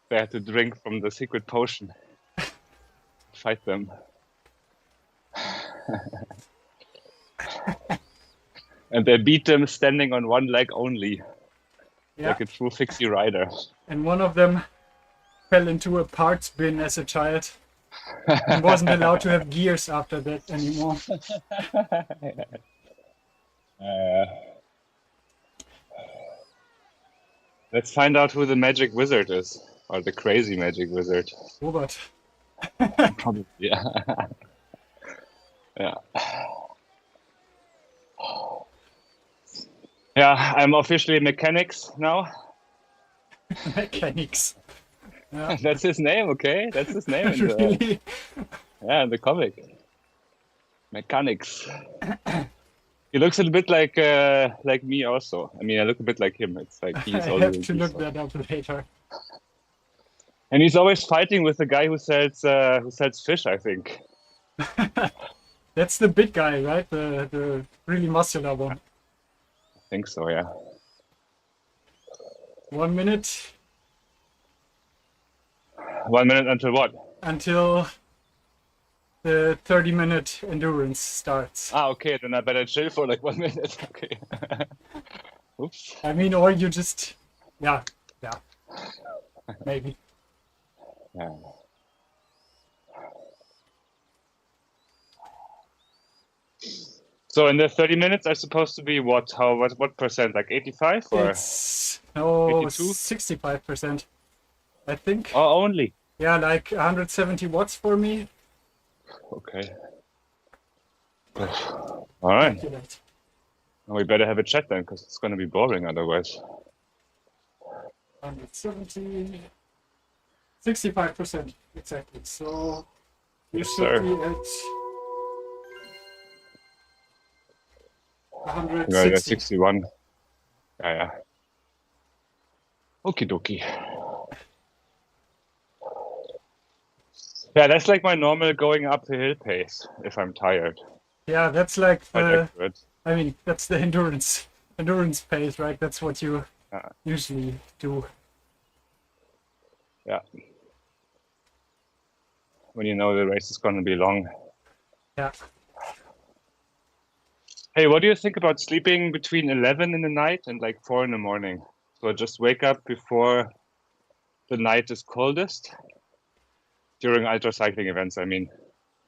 they had to drink from the secret potion. Fight them. And they beat them standing on one leg only. Yeah. Like a true fixie rider. And one of them fell into a parts bin as a child and wasn't allowed to have gears after that anymore. Let's find out who the magic wizard is. Or the crazy magic wizard. Robert. Probably, yeah. Yeah. Yeah, I'm officially mechanics now. Mechanics. Yeah. That's his name, okay? That's his name in the, Really? yeah, in the comic. Mechanics. He looks a bit like me also. I mean, I look a bit like him. It's like he's I older have than to me, look so. that up later. And he's always fighting with the guy who sells fish, I think. That's the big guy, right? The really muscular one. I think so, yeah. 1 minute 1 minute until what? until the 30-minute endurance starts. Ah, okay, then I better chill for like 1 minute. Okay. Oops. I mean, or you just, yeah, maybe. Yeah. So in the 30 minutes, I'm supposed to be what percent? Like 85 or It's no 82? 65%, I think. Oh, only. Yeah, like 170 watts for me. Okay. All right. Calculate. We better have a chat then, because it's going to be boring otherwise. 170, 65% exactly. So you Yes, should sir. be at Yeah, 160. 61. Yeah. Okie dokie. Yeah, that's like my normal going up the hill pace if I'm tired. Yeah, that's like Quite the accurate. I mean, that's the endurance pace, right? That's what you Uh, usually do. yeah. When you know the race is going to be long. Yeah. Hey, what do you think about sleeping between 11 in the night and like 4 in the morning? So just wake up before the night is coldest during ultra cycling events, I mean.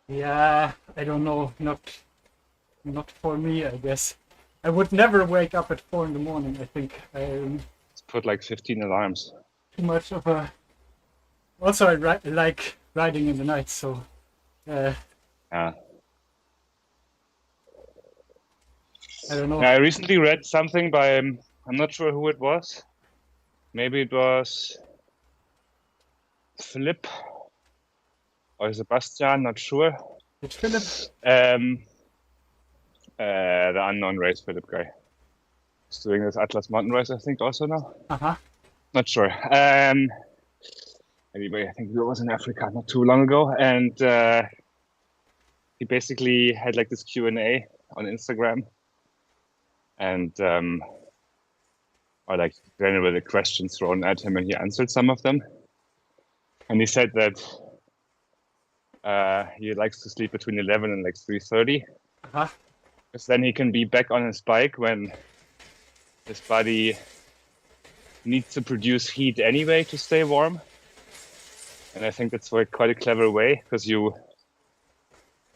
Yeah, I don't know. Not for me, I guess. I would never wake up at 4 in the morning. I think I'm Let's put like 15 alarms. too much of a. Also, I like riding in the night, so Yeah. I don't know. I recently read something by, I'm not sure who it was. Maybe it was Philip or Sebastian, not sure. It's Philip. The unknown race Philip guy. He's doing this Atlas mountain race, I think, also now. Uh-huh. Not sure. Anyway, I think he was in Africa not too long ago, and he basically had like this Q&A on Instagram, and or like generally questions thrown at him, and he answered some of them. And he said that he likes to sleep between 11 and like 3:30, Uh-huh. because then he can be back on his bike when his body needs to produce heat anyway to stay warm. And I think that's like quite a clever way, because you're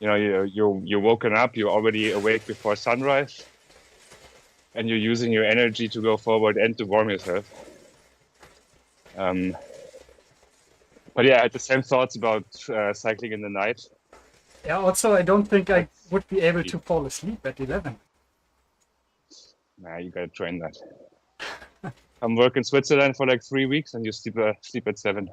woken up, you're already awake before sunrise, and you're using your energy to go forward and to warm yourself. But yeah, I had the same thoughts about cycling in the night. Yeah, also, I don't think I would be able to fall asleep at 11. Nah, you gotta train that. Come work in Switzerland for like 3 weeks and you sleep at 7.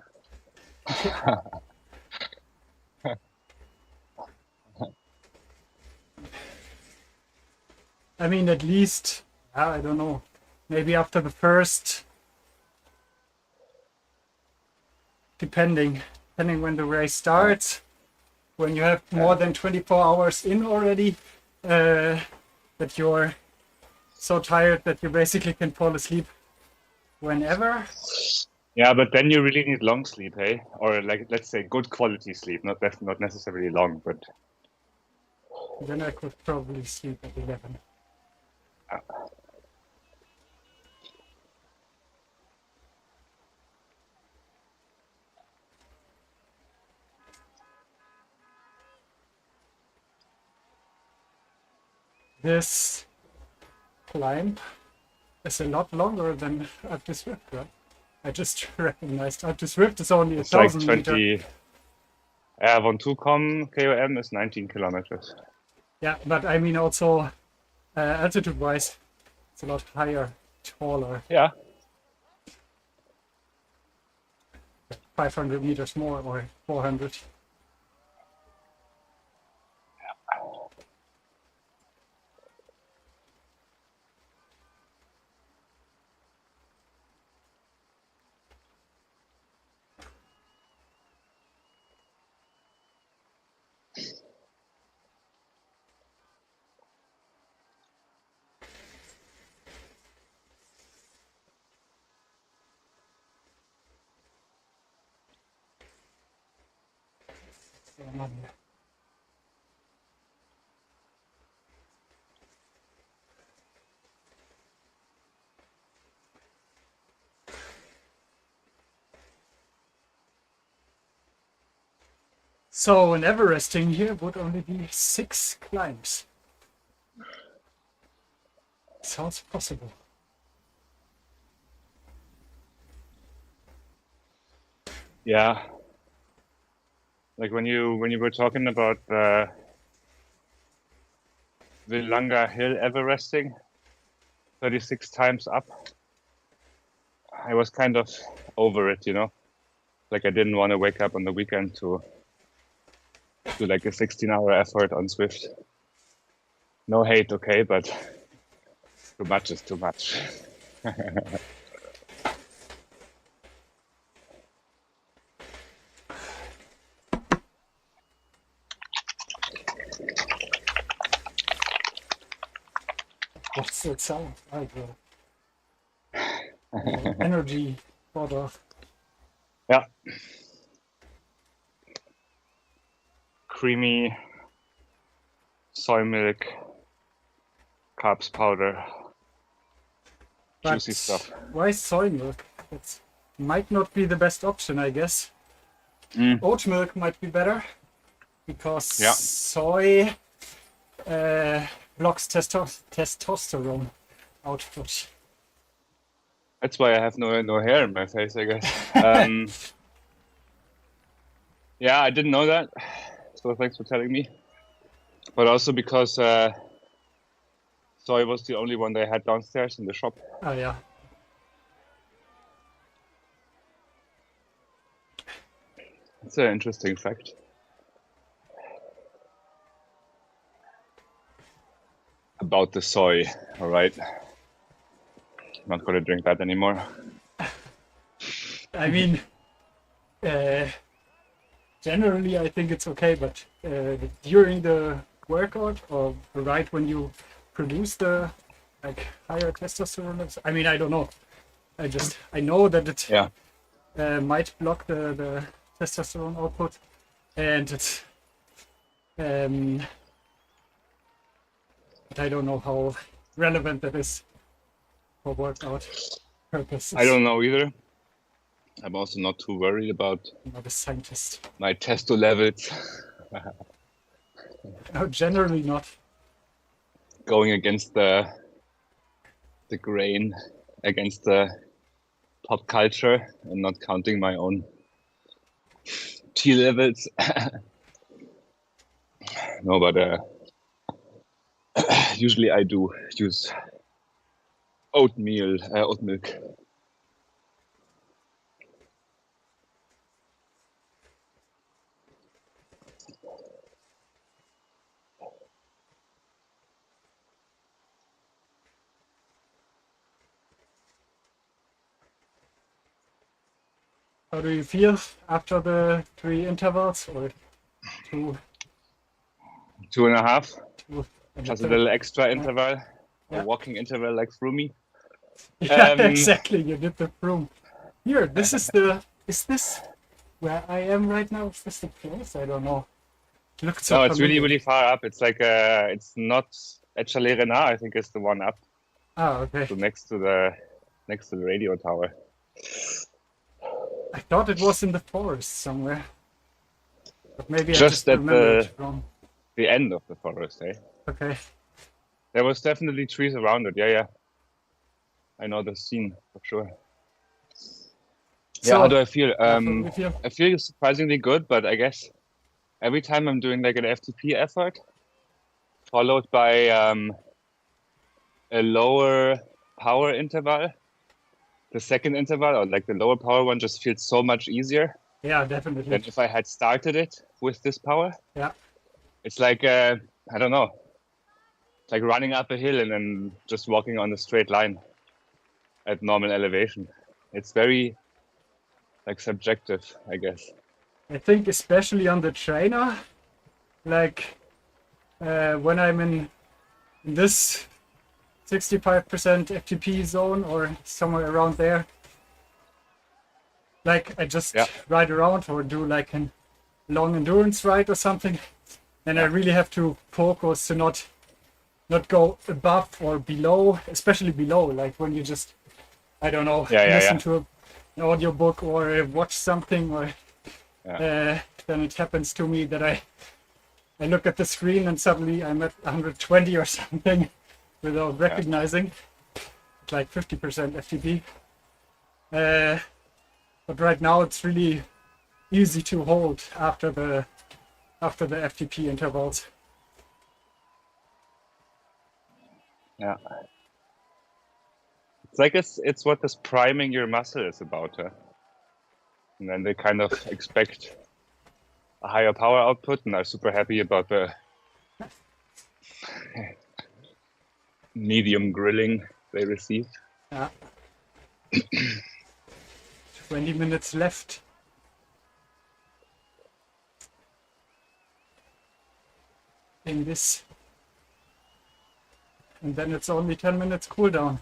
I mean, at least, I don't know, maybe after the first, depending when the race starts, when you have more than 24 hours in already, that you're so tired that you basically can fall asleep whenever. Yeah, but then you really need long sleep, hey? Or like, let's say good quality sleep, not necessarily long, but Then I could probably sleep at 11. This climb is a lot longer than Alpe du Zwift, right? I just recognized Alpe du Zwift is only it's like 1,000 meters. 20. Ventoux KOM is 19 kilometers. Yeah, but I mean also altitude-wise, it's a lot higher, taller. Yeah. 500 meters more or 400. So an Everesting here would only be 6 climbs. Sounds possible. Yeah. Like when you were talking about the Langa Hill Everesting, 36 times up, I was kind of over it, you know? Like I didn't want to wake up on the weekend to do like a 16-hour effort on Zwift. No hate, okay, but too much is too much. What's that sound? Like energy bottle. Yeah. Creamy soy milk, carbs powder, juicy stuff. Why soy milk? It might not be the best option, I guess. Oat milk might be better because soy blocks testosterone output. That's why I have no hair in my face, I guess. Yeah, I didn't know that. So thanks for telling me. But also because soy was the only one they had downstairs in the shop. Oh yeah. It's an interesting fact. About the soy, all right. Not gonna drink that anymore. I mean, generally I think it's okay, but during the workout or right when you produce the like higher testosterone levels, I mean, I don't know. I know that it might block the testosterone output, and it's but I don't know how relevant that is for workout purposes. I don't know either. I'm also not too worried about I'm not a scientist. my testo levels. No, generally not. Going against the grain, against the pop culture, and not counting my own T levels. No, but usually I do use oat milk. How do you feel after the 3 intervals or 2? 2.5. 2 Plus a little extra interval, Yeah. a walking interval like through me. Yeah, exactly. You did the room. Here, this is is this where I am right now? Is this the place? I don't know. It looks so No, it's familiar. really far up. It's like it's not at Chalet Renard. I think it's the one up. Oh, okay. So next to the radio tower. I thought it was in the forest somewhere, but maybe I Just just at remembered it wrong. the end of the forest, eh? Okay. There was definitely trees around it. Yeah. I know the scene for sure. So, yeah, how do I feel? how do you feel? I feel surprisingly good, but I guess every time I'm doing like an FTP effort, followed by a lower power interval, the second interval, or like the lower power one, just feels so much easier Yeah, definitely. than if I had started it with this power. Yeah. It's like, I don't know, it's like running up a hill and then just walking on a straight line at normal elevation. It's very like subjective, I guess. I think especially on the trainer, like when I'm in this 65% FTP zone or somewhere around there, like I just ride around or do like a long endurance ride or something, and I really have to focus to not go above or below, especially below, like when you just, I don't know, listen to an audiobook or watch something, or then it happens to me that I look at the screen and suddenly I'm at 120 or something without recognizing, like 50% FTP. But right now it's really easy to hold after the FTP intervals. Yeah. It's like it's what this priming your muscle is about, huh? And then they kind of expect a higher power output and are super happy about the medium grilling they receive. Yeah. 20 minutes left. In this and then it's only 10 minutes cooldown.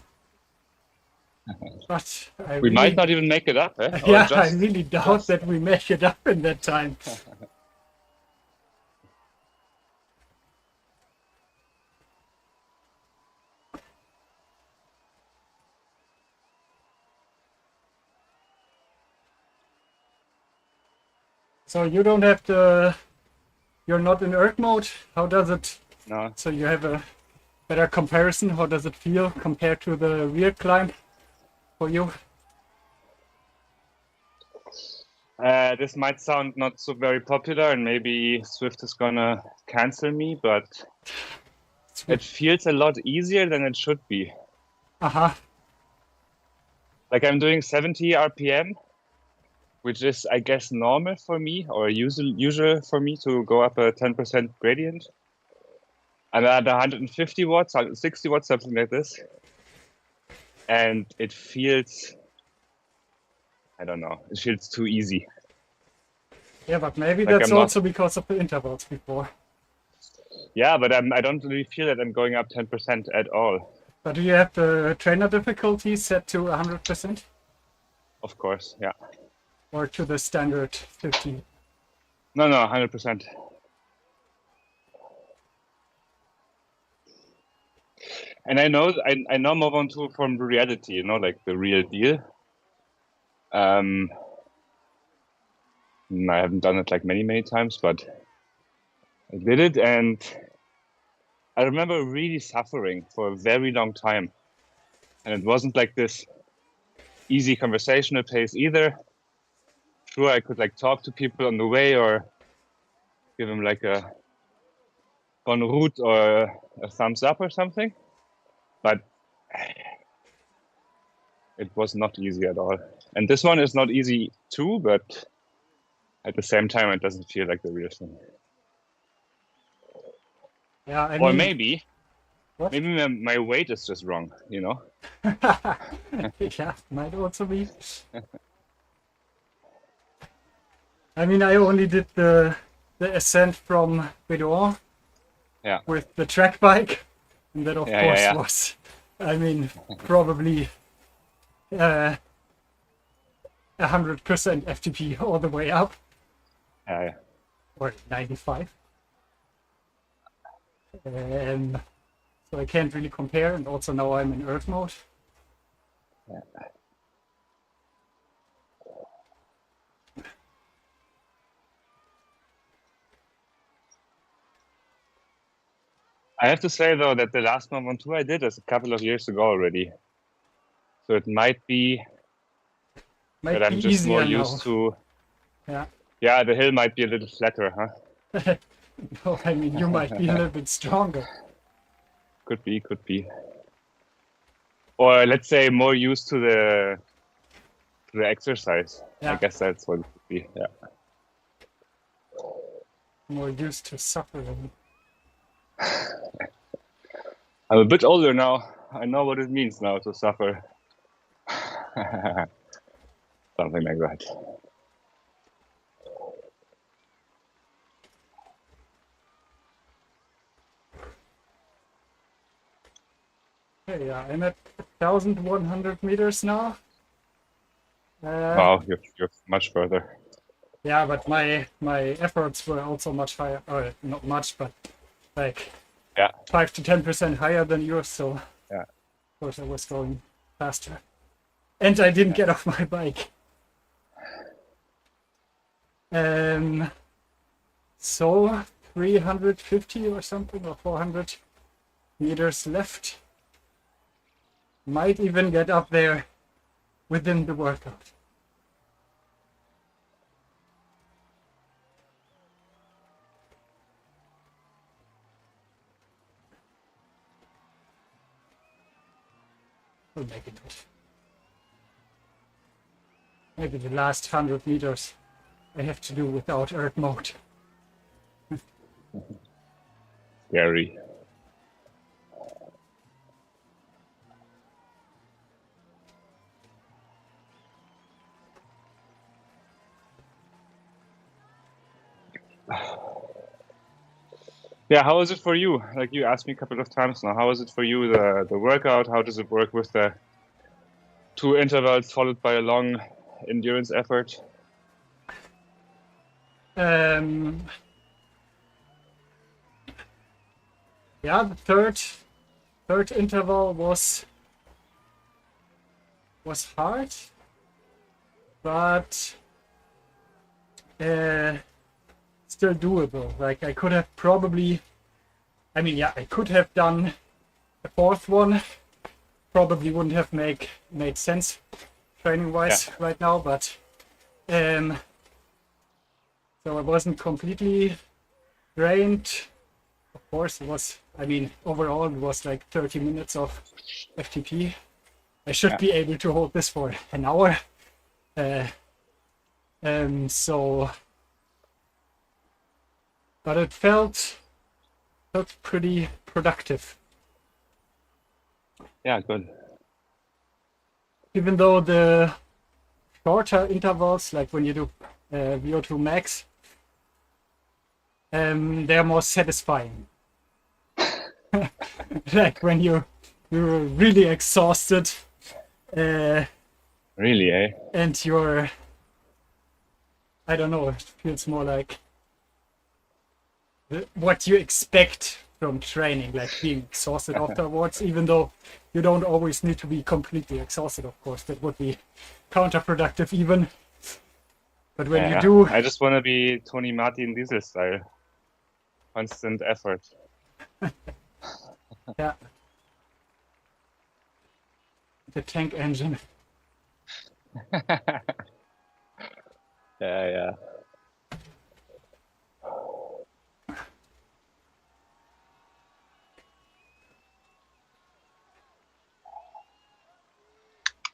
But I We might really, not even make it up, eh? Or yeah, I just, really doubt just. that we make it up in that time. So you don't have the, you're not in Earth mode. How does it? No. So you have a better comparison. How does it feel compared to the real climb for you? This might sound not so very popular, and maybe Zwift is gonna cancel me, but it feels a lot easier than it should be. Uh-huh. Like I'm doing 70 RPM, which is, I guess, normal for me or usual for me to go up a 10% gradient. And at 150 watts, 160 watts, something like this. And it feels, I don't know, it feels too easy. Yeah, but maybe Like that's I'm not, also because of the intervals before. yeah, but I don't really feel that I'm going up 10% at all. But do you have the trainer difficulty set to 100%? Of course, yeah. Or to the standard 50? No, 100%. And I know Move On 2 from reality, you know, like the real deal. I haven't done it like many times, but I did it, and I remember really suffering for a very long time. And it wasn't like this easy conversational pace either. Sure, I could like talk to people on the way or give them like a bonne route or a thumbs up or something, but it was not easy at all. And this one is not easy too, but at the same time, it doesn't feel like the real thing. Yeah, I Or mean, maybe what? my weight is just wrong, you know? Yeah, might also be. I mean, I only did the ascent from Bedouin Yeah. with the track bike, and that of course Yeah. was, I mean, probably 100% FTP all the way up, Yeah. or 95. So I can't really compare, and also now I'm in Earth mode. Yeah. I have to say though that the last Move On 2 I did is a couple of years ago already. So it might be Might that be I'm just more easier used now. to. Yeah. Yeah, the hill might be a little flatter, huh? No, I mean, you might be a little bit stronger. Could be. Or let's say more used to the exercise. Yeah. I guess that's what it could be. Yeah. More used to suffering. I'm a bit older now. I know what it means now to suffer. Something like that. Okay, yeah, I'm at 1,100 meters now. Wow, you're much further. Yeah, but my efforts were also much higher, or not much, but like 5 to 10% higher than yours. So yeah, of course I was going faster, and I didn't get off my bike. So 350 or something, or 400 meters left. Might even get up there within the workout. We'll make it. Maybe the last 100 meters I have to do without Earth mode. scary. Yeah, how is it for you? Like you asked me a couple of times now, how is it for you, the workout? How does it work with the 2 intervals followed by a long endurance effort? Um, yeah, the third interval was hard, but still doable. Like I could have probably, I mean, yeah, I could have done a fourth one. Probably wouldn't have made sense training wise right now, but so I wasn't completely drained. Of course, it was. I mean, overall, it was like 30 minutes of FTP. I should be able to hold this for an hour. So, but it felt pretty productive. Yeah, good. Even though the shorter intervals, like when you do VO2 max, they're more satisfying. Like when you're really exhausted, Really, eh? and you're, I don't know, it feels more like what you expect from training, like being exhausted afterwards, even though you don't always need to be completely exhausted, of course. That would be counterproductive even. But when you do... I just want to be Tony Martin Diesel style. Constant effort. Yeah. The tank engine. Yeah.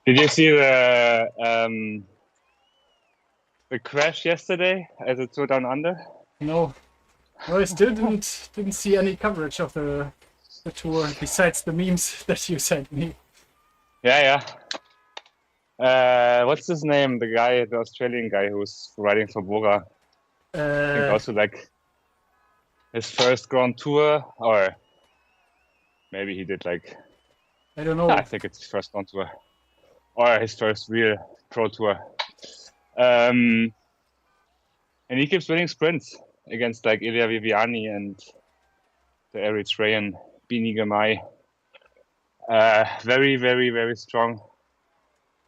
Did you see the crash yesterday as it Tour Down Under? No, I still didn't see any coverage of the tour besides the memes that you sent me. Yeah. What's his name? The Australian guy who's riding for Bora. I think also like his first Grand Tour, or maybe he did like... I don't know. I think it's his first Grand Tour. Or his first real Pro Tour. And he keeps winning sprints against like Ilya Viviani and the Eritrean Bini Girmay. Very, very, very strong.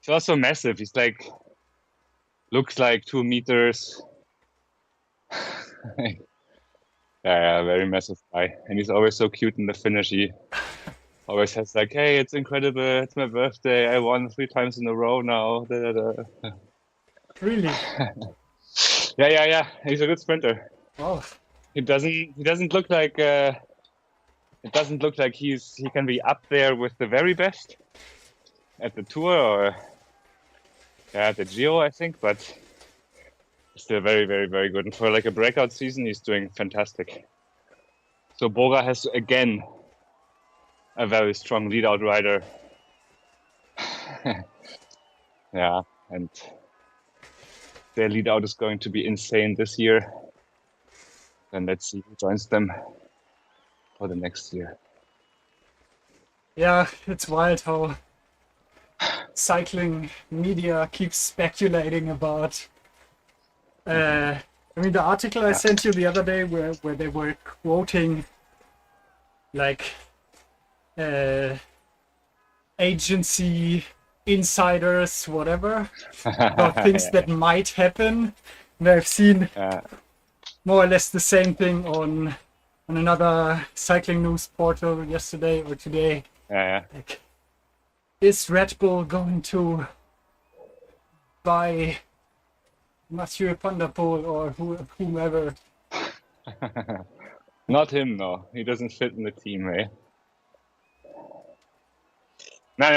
He's also massive. He's like, looks like 2 meters. Yeah, very massive guy. And he's always so cute in the finish. He always has like, hey, it's incredible. It's my birthday. I won 3 times in a row now. Da, da, da. Really? Yeah. He's a good sprinter. Oh. He doesn't look like it doesn't look like he can be up there with the very best at the Tour or at the Giro, I think, but still very, very, very good. And for like a breakout season, he's doing fantastic. So Bora has again a very strong lead-out rider. Yeah, and their lead-out is going to be insane this year. Then let's see who joins them for the next year. Yeah, it's wild how cycling media keeps speculating about. I mean, the article I sent you the other day where they were quoting like agency insiders, whatever, about things that might happen. And I've seen more or less the same thing on another cycling news portal yesterday or today. Like, is Red Bull going to buy Mathieu van der Poel or whomever? Not him, no. He doesn't fit in the team, eh? No.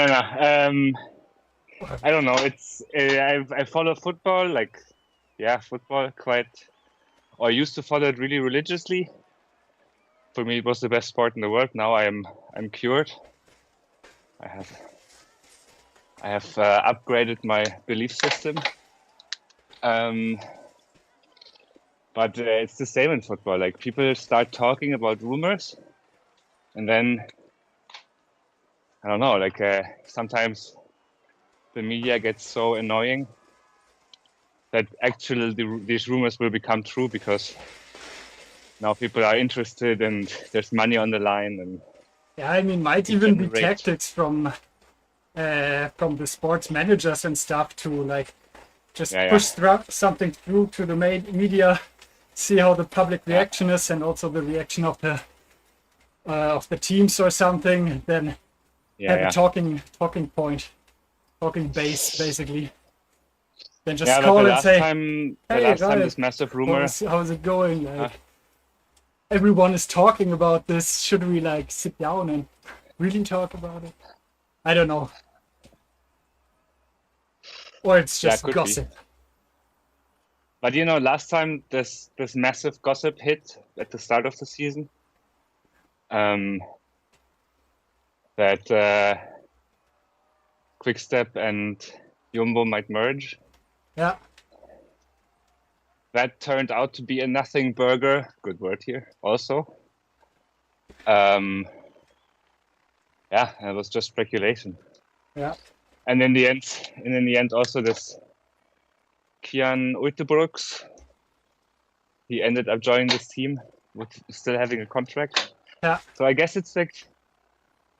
I don't know. It's I follow football, like football quite, or used to follow it really religiously. For me, it was the best sport in the world. Now I'm cured. I have upgraded my belief system. But it's the same in football. Like people start talking about rumors, and then I don't know. Like sometimes the media gets so annoying that actually these rumors will become true because now people are interested and there's money on the line, and Yeah, I mean, might you even be generate. tactics from the sports managers and stuff to like just push something through to the media, see how the public reaction is, and also the reaction of the teams or something. Then have a talking point, talking base basically. Then just call and say, the last time this massive rumor. How's it going? Like, everyone is talking about this. Should we like sit down and really talk about it? I don't know. Or it's just gossip. Be. But you know, last time this massive gossip hit at the start of the season, that Quickstep and Jumbo might merge. Yeah. That turned out to be a nothing burger. Good word here also. Yeah, it was just speculation. Yeah. And in the end, also this Kian Uitebrooks, he ended up joining this team with still having a contract. Yeah. So I guess it's like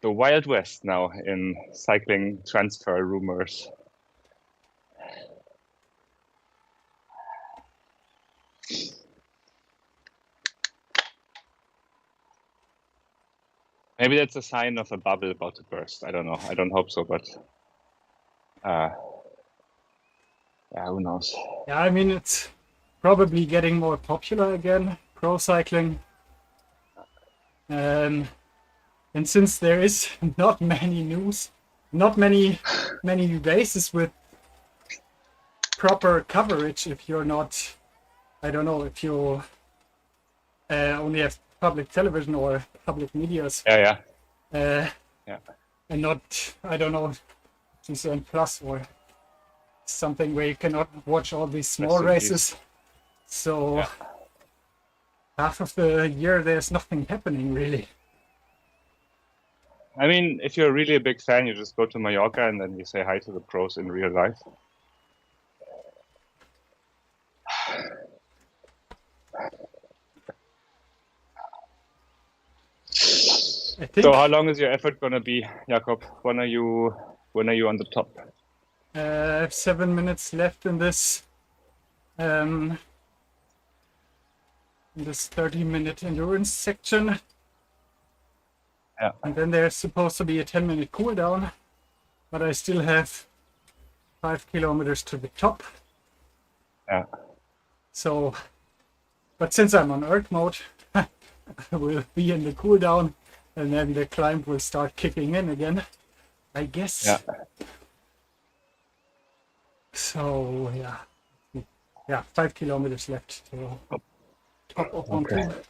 the Wild West now in cycling transfer rumors. Maybe that's a sign of a bubble about to burst. I don't know. I don't hope so, but yeah, who knows? Yeah, I mean, it's probably getting more popular again, pro cycling. And since there is not many news, not many races with proper coverage, if you're not, I don't know, if you only have public television or public medias. Yeah. And not, I don't know, GCN Plus or something where you cannot watch all these small races. So half of the year there's nothing happening really. I mean, if you're really a big fan, you just go to Mallorca and then you say hi to the pros in real life. So how long is your effort gonna be, Jakob? When are you on the top? I have 7 minutes left in this 30-minute endurance section. Yeah. And then there's supposed to be a 10-minute cool down, but I still have 5 kilometers to the top. Yeah. So, but since I'm on Earth mode, I will be in the cool down, and then the climb will start kicking in again, I guess. Yeah. So yeah, 5 kilometers left to top of Ventoux.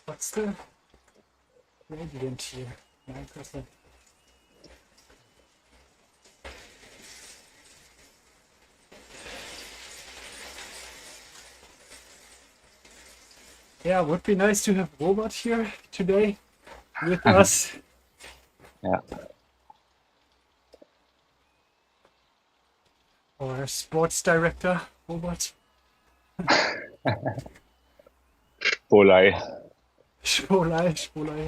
What's the gradient here? 9%. Yeah, would be nice to have Robert here today with us. Yeah. Or sports director, Robert. Polai. Spolei, Spolei.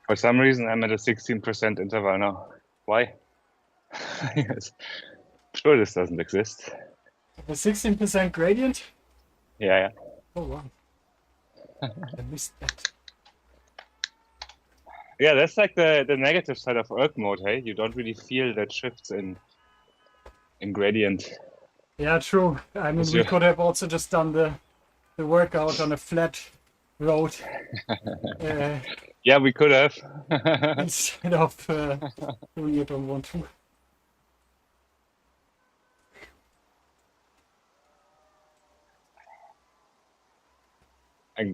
For some reason, I'm at a 16% interval now. Why? Yes. Sure, this doesn't exist. The 16% gradient? Yeah. Oh wow. I missed that. Yeah, that's like the negative side of erg mode, hey? You don't really feel that shifts in gradient. Yeah, true. I mean, we could have also just done the workout on a flat road Yeah, we could have. instead of doing it on 1-2. I'm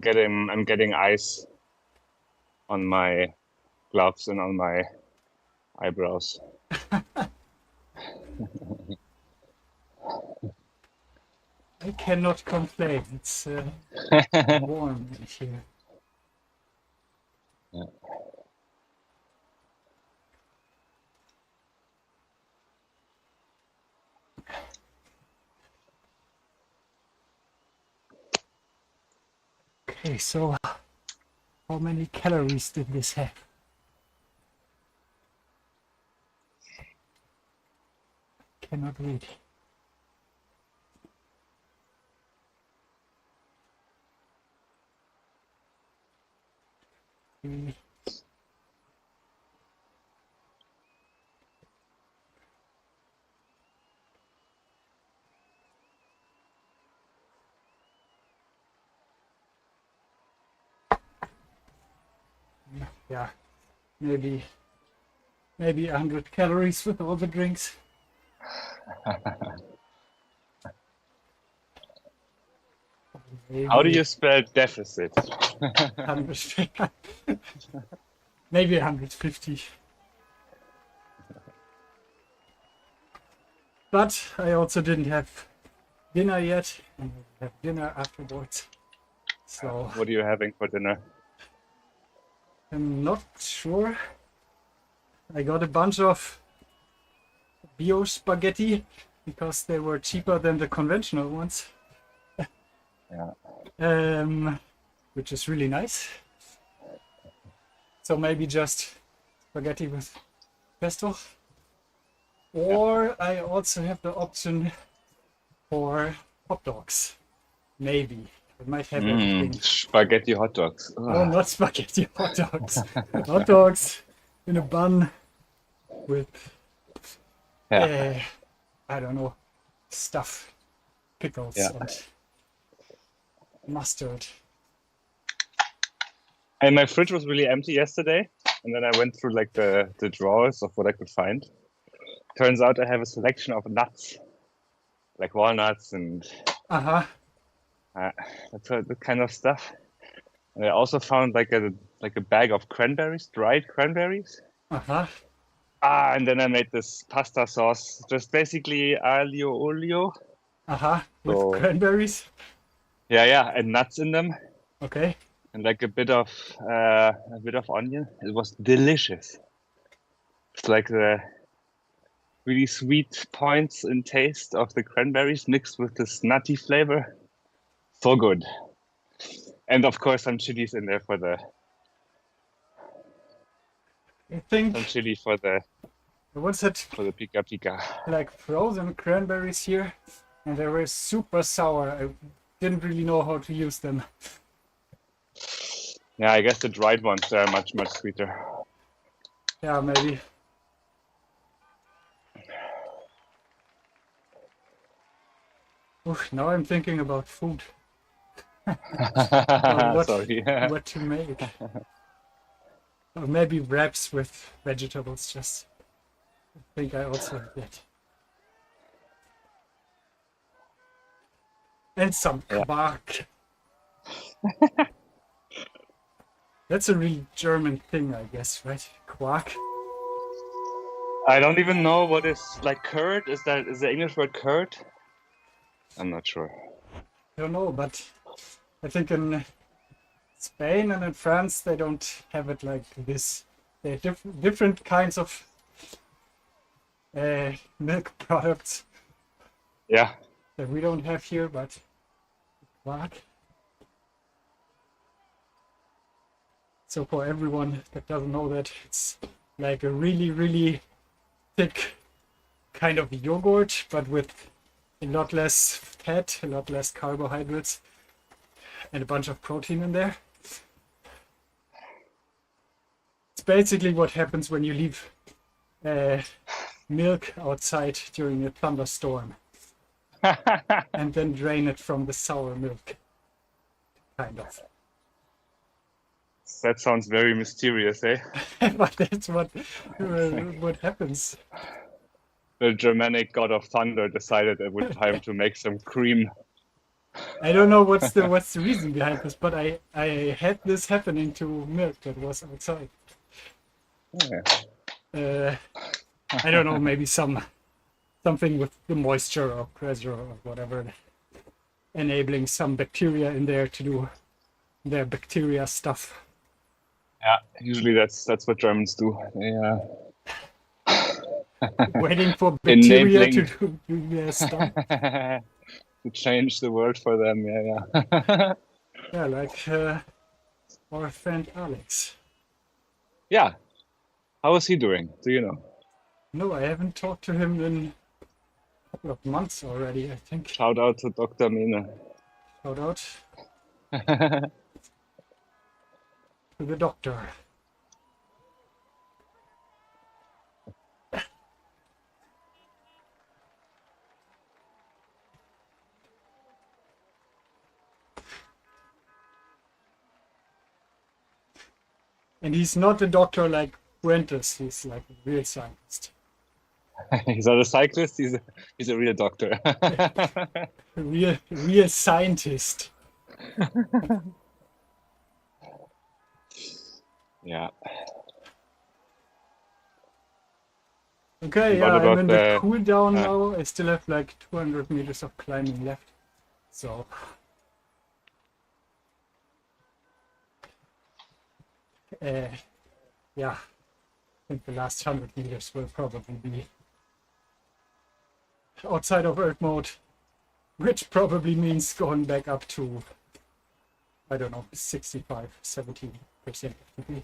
getting ice on my gloves and on my eyebrows. I cannot complain. It's warm here. Yeah. Okay, so how many calories did this have? Cannot read. Yeah, maybe 100 calories with all the drinks. How do you spell deficit? 100, maybe 150. But I also didn't have dinner yet. And I have dinner afterwards. So What are you having for dinner? I'm not sure. I got a bunch of bio spaghetti because they were cheaper than the conventional ones. Yeah. Which is really nice. So maybe just spaghetti with pesto. Or I also have the option for hot dogs. Maybe. It might have everything. Spaghetti hot dogs. No, not spaghetti hot dogs. Hot dogs in a bun with, I don't know, stuff, pickles and mustard. And my fridge was really empty yesterday, and then I went through like the drawers of what I could find. Turns out I have a selection of nuts, like walnuts and that kind of stuff. And I also found like a bag of cranberries, dried cranberries. And then I made this pasta sauce, just basically aglio olio. With cranberries. Yeah, and nuts in them. Okay. And like a bit of onion. It was delicious. It's like the really sweet points in taste of the cranberries mixed with this nutty flavor. So good. And of course some chilies in there for the some chili for the what's it? For the pika pika. Like frozen cranberries here, and they were super sour. I didn't really know how to use them. Yeah, I guess the dried ones are much sweeter. Yeah, maybe. Oof, now I'm thinking about food. What to make. Or maybe wraps with vegetables, just. I think I also have that. And some Quark. That's a really German thing, I guess, right? Quark. I don't even know what is like curd. Is the English word curd? I'm not sure. I don't know, but I think in Spain and in France, they don't have it like this. They have different kinds of milk products Yeah. that we don't have here, but what? So for everyone that doesn't know that, it's like a really, really thick kind of yogurt, but with a lot less fat, a lot less carbohydrates, and a bunch of protein in there. It's basically what happens when you leave milk outside during a thunderstorm and then drain it from the sour milk, kind of. That sounds very mysterious, eh? But that's what happens. The Germanic god of thunder decided it was time to make some cream. I don't know what's the reason behind this, but I had this happening to milk that was outside. Yeah. I don't know, maybe something with the moisture or pressure or whatever, enabling some bacteria in there to do their bacteria stuff. Yeah, usually that's what Germans do. Yeah. Waiting for bacteria to do their stuff. To change the world for them, yeah. Yeah, like our friend Alex. Yeah. How is he doing? Do you know? No, I haven't talked to him in a couple of months already, I think. Shout out to Dr. Mine. Shout out to the doctor. And he's not a doctor like Ventoux, he's like a real scientist. He's not a cyclist, he's a real doctor. A real scientist. Yeah. Okay, And yeah, what I'm about in the cool down now. I still have like 200 meters of climbing left. So yeah, I think the last 100 meters will probably be outside of Earth mode, which probably means going back up to, I don't know, 65, 70% FTP.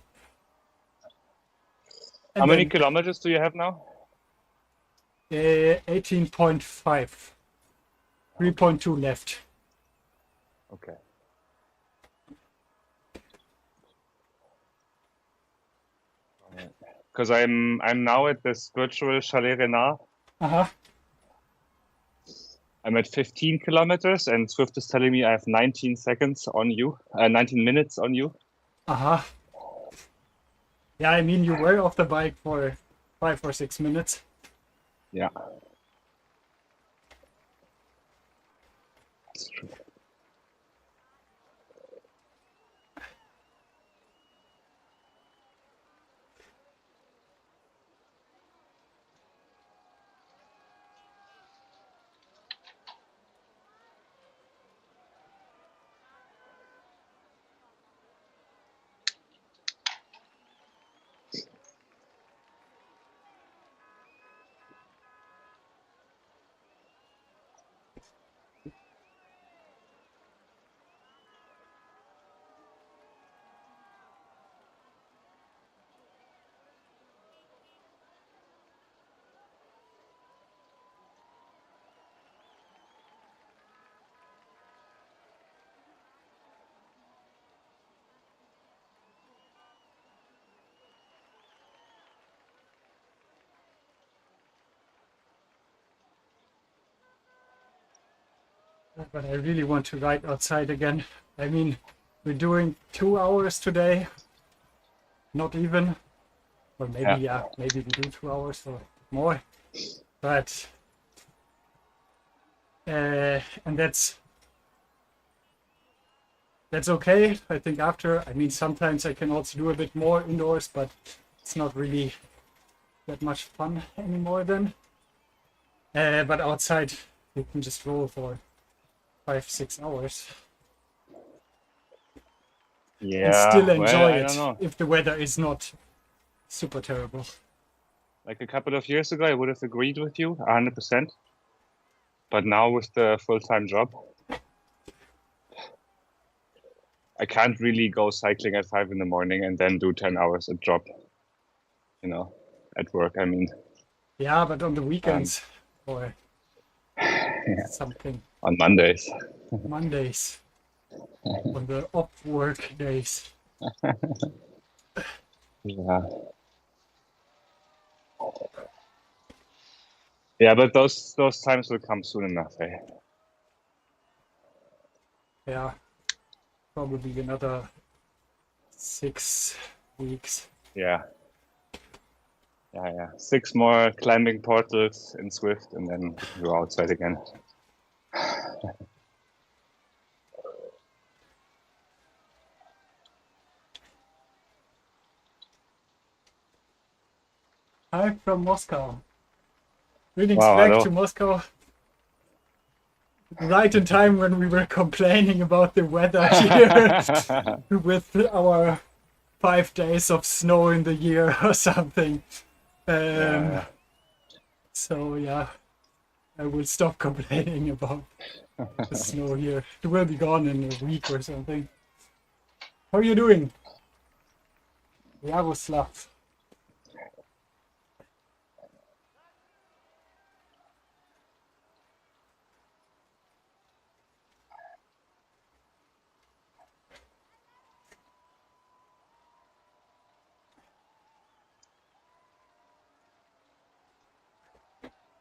How many kilometers do you have now? 18.5. 3.2 left. Okay. Because I'm now at this virtual Chalet Renard. Uh-huh. I'm at 15 kilometers, and Zwift is telling me I have 19 seconds on you, 19 minutes on you. Uh-huh. Yeah, I mean, you were off the bike for 5 or 6 minutes. Yeah. That's true. But I really want to ride outside again. I mean, we're doing 2 hours today. Not even. Or maybe, yeah, maybe we do 2 hours or more. But, and that's okay. I think after, I mean, sometimes I can also do a bit more indoors, but it's not really that much fun anymore then. But outside, you can just roll for 5-6 hours. and still Yeah, well, enjoy I don't it know. if the weather is not super terrible. Like a couple of years ago, I would have agreed with you 100%. But now with the full-time job, I can't really go cycling at 5 in the morning and then do 10 hours a job, you know, at work. I mean, Yeah, but on the um, weekends or yeah, something, on Mondays. Mondays, on the off work days. Yeah. Yeah, but those times will come soon enough, eh? Yeah, probably another 6 weeks. Yeah. Yeah. 6 more climbing portals in Zwift and then we can go outside again. Hi from Moscow. Greetings Wow, back to hello. Moscow. Right in time when we were complaining about the weather here with our 5 days of snow in the year or something. Yeah. So yeah, I will stop complaining about the snow here. It will be gone in a week or something. How are you doing? Yaroslav.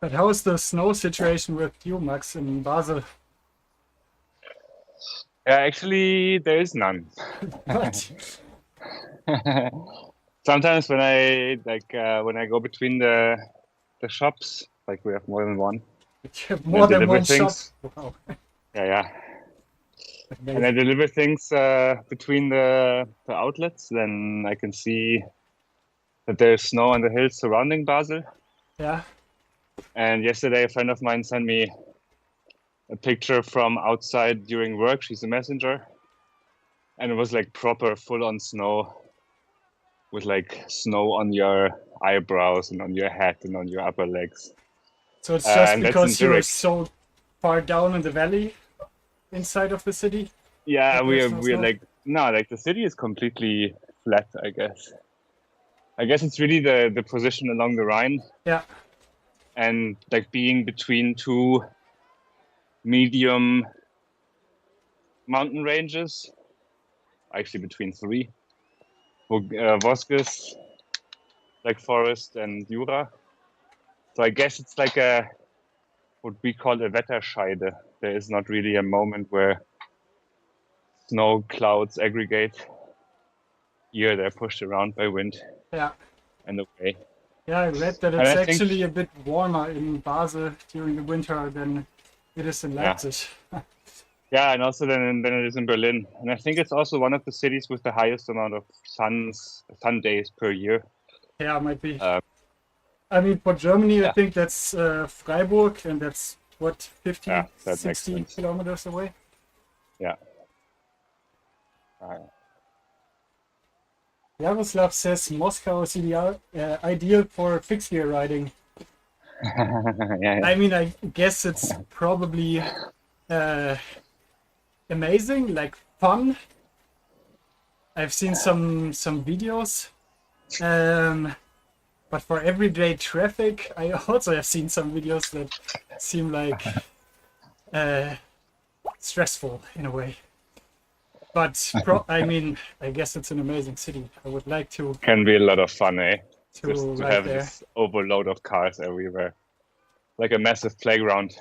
But how is the snow situation with you, Max, in Basel? Yeah, actually, there is none. What? Sometimes when I go between the shops, like we have more than one, You have and I more than deliver one shop? things. Wow, Yeah. And I amazing. deliver things between the outlets, then I can see that there's snow on the hills surrounding Basel. Yeah, And yesterday, a friend of mine sent me a picture from outside during work. She's a messenger, and it was like proper full-on snow, with like snow on your eyebrows and on your head and on your upper legs. so it's just And that's in because you're Zurich. so far down in the valley inside of the city Yeah, that there's no we're snow? like no, like the city is completely flat, I guess. I guess it's really the position along the Rhine Yeah, and like being between two medium mountain ranges, actually between three, Vosges, like forest and Jura. So I guess it's like a what we call a Wetterscheide. There is not really a moment where snow clouds aggregate. Here they're pushed around by wind yeah. and away. Yeah, I read that And it's I think, actually a bit warmer in Basel during the winter than it is in yeah, Leipzig. and also then it is in Berlin. And I think it's also one of the cities with the highest amount of sun days per year. Yeah, might be. Um, I mean, for Germany, I yeah, think that's Freiburg, and that's what, 50, that makes 60 sense. kilometers away? Yeah. Uh, Yaroslav says Moscow is ideal for fixed gear riding. yeah. I mean, I guess it's probably uh, amazing, like fun. I've seen some videos, but for everyday traffic, I also have seen some videos that seem like stressful in a way. But I mean, I guess it's an amazing city. I would like to Can be a lot of fun, eh? Just to ride have there. this overload of cars everywhere. Like a massive playground.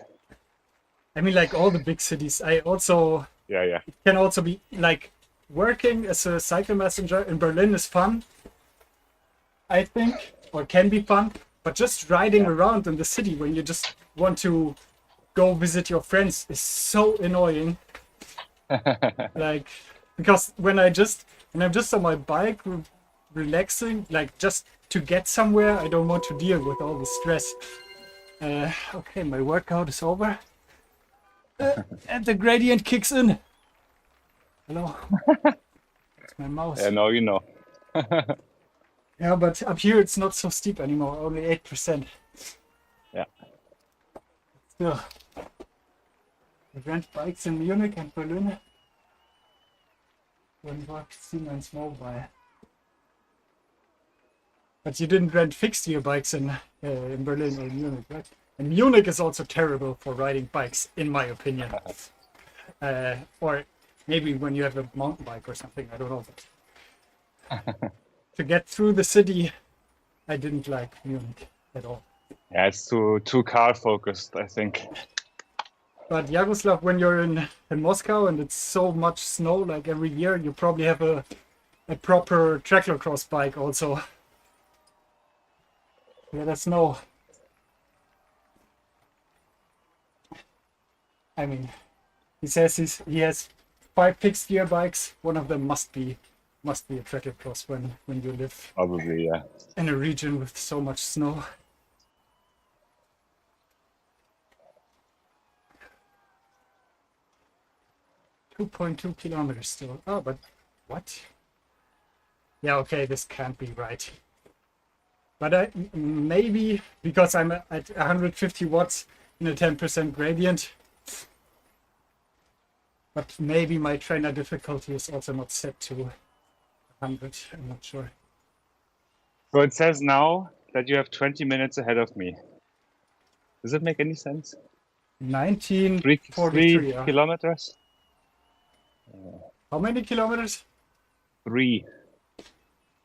I mean, like all the big cities. I also Yeah. it can also be like working as a cycle messenger in Berlin is fun, I think, or can be fun. But just riding Yeah. around in the city when you just want to go visit your friends is so annoying. Like because when I'm just on my bike relaxing, like just to get somewhere, I don't want to deal with all the stress. Okay, my workout is over. And the gradient kicks in. Hello. my mouse. Yeah, no, you know. Yeah, but up here it's not so steep anymore, only 8%. Yeah. Still, we rent bikes in Munich and Berlin when work Siemens Mobile. But you didn't rent fixed gear bikes in Berlin or Munich, right? And Munich is also terrible for riding bikes, in my opinion. Or maybe when you have a mountain bike or something, I don't know. But to get through the city, I didn't like Munich at all. Yeah, it's too car focused, I think. But Yaroslav, when you're in Moscow and it's so much snow, like every year, you probably have a proper tracklocross bike also. Let us know. I mean, he says he has 5 fixed gear bikes. One of them must be a tracklocross when you live Probably, yeah. in a region with so much snow. .2 kilometers still. Oh, but what? Yeah, okay, this can't be right. But maybe because I'm at 150 watts in a 10% gradient. But maybe my trainer difficulty is also not set to 100. I'm not sure. So it says now that you have 20 minutes ahead of me. Does it make any sense? 1943. 3 kilometers? How many kilometers? 3.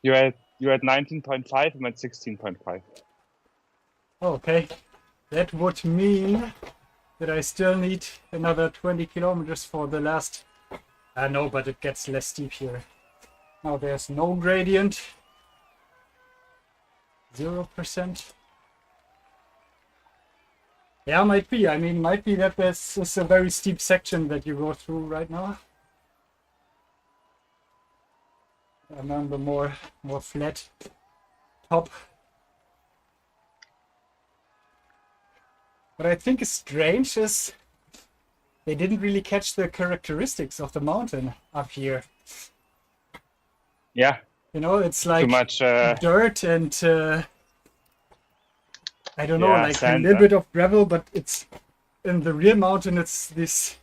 You're at 19.5. I'm at 16.5. Okay, that would mean that I still need another 20 kilometers for the last. No, but it gets less steep here. Now there's no gradient. 0%. Yeah, might be. I mean, might be that this is a very steep section that you go through right now. And then the more flat top. What I think is strange is they didn't really catch the characteristics of the mountain up here. Yeah. You know, it's like Too much dirt and I don't know, like sand, a little bit of gravel, but it's in the real mountain. It's this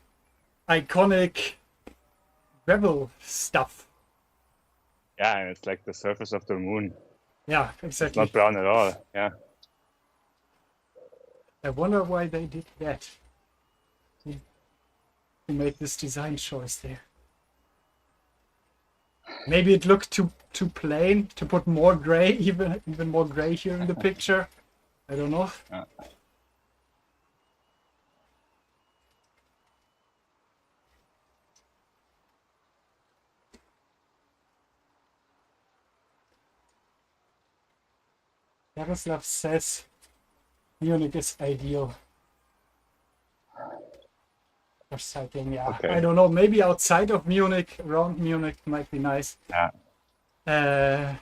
iconic gravel stuff. Yeah, and it's like the surface of the moon. Yeah, exactly. It's not brown at all. Yeah. I wonder why they did that. To make this design choice there. Maybe it looked too plain to put more gray, even more gray here in the picture. I don't know. Yaroslav says Munich is ideal for cycling. Yeah, Okay. I don't know. Maybe outside of Munich, around Munich, might be nice. Yeah.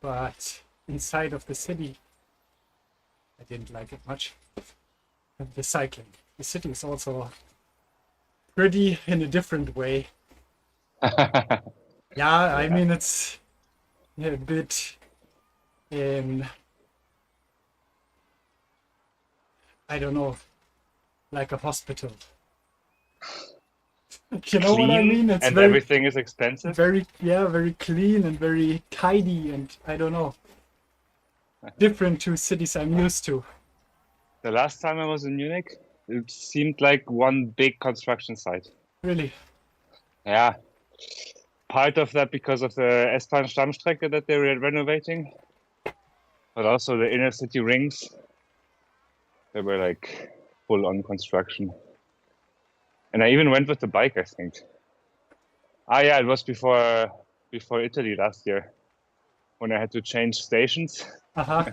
But inside of the city, I didn't like it much. And the cycling. The city is also pretty in a different way. Yeah, I mean, it's a bit I don't know, like a hospital. You know what I mean? It's and very, everything is expensive. very clean and very tidy, and I don't know, different to cities I'm used to. The last time I was in Munich, it seemed like one big construction site. Really? Yeah. Part of that because of the S-Bahn Stammstrecke that they were renovating, but also the inner city rings. They were like full on construction. And I even went with the bike, I think. Yeah, it was before Italy last year when I had to change stations. Uh-huh.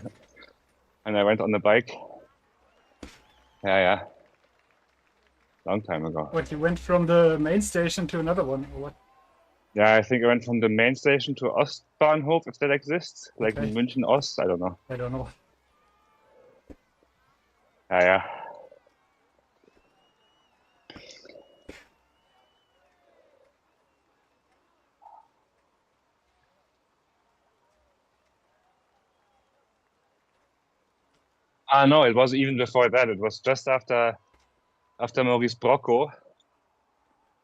And I went on the bike. Yeah. Long time ago. What, you went from the main station to another one, or what? Yeah, I think I went from the main station to Ostbahnhof, if that exists. Like Okay. München Ost, I don't know. I don't know. Yeah. No, it was even before that. It was just after Maurice Brocco,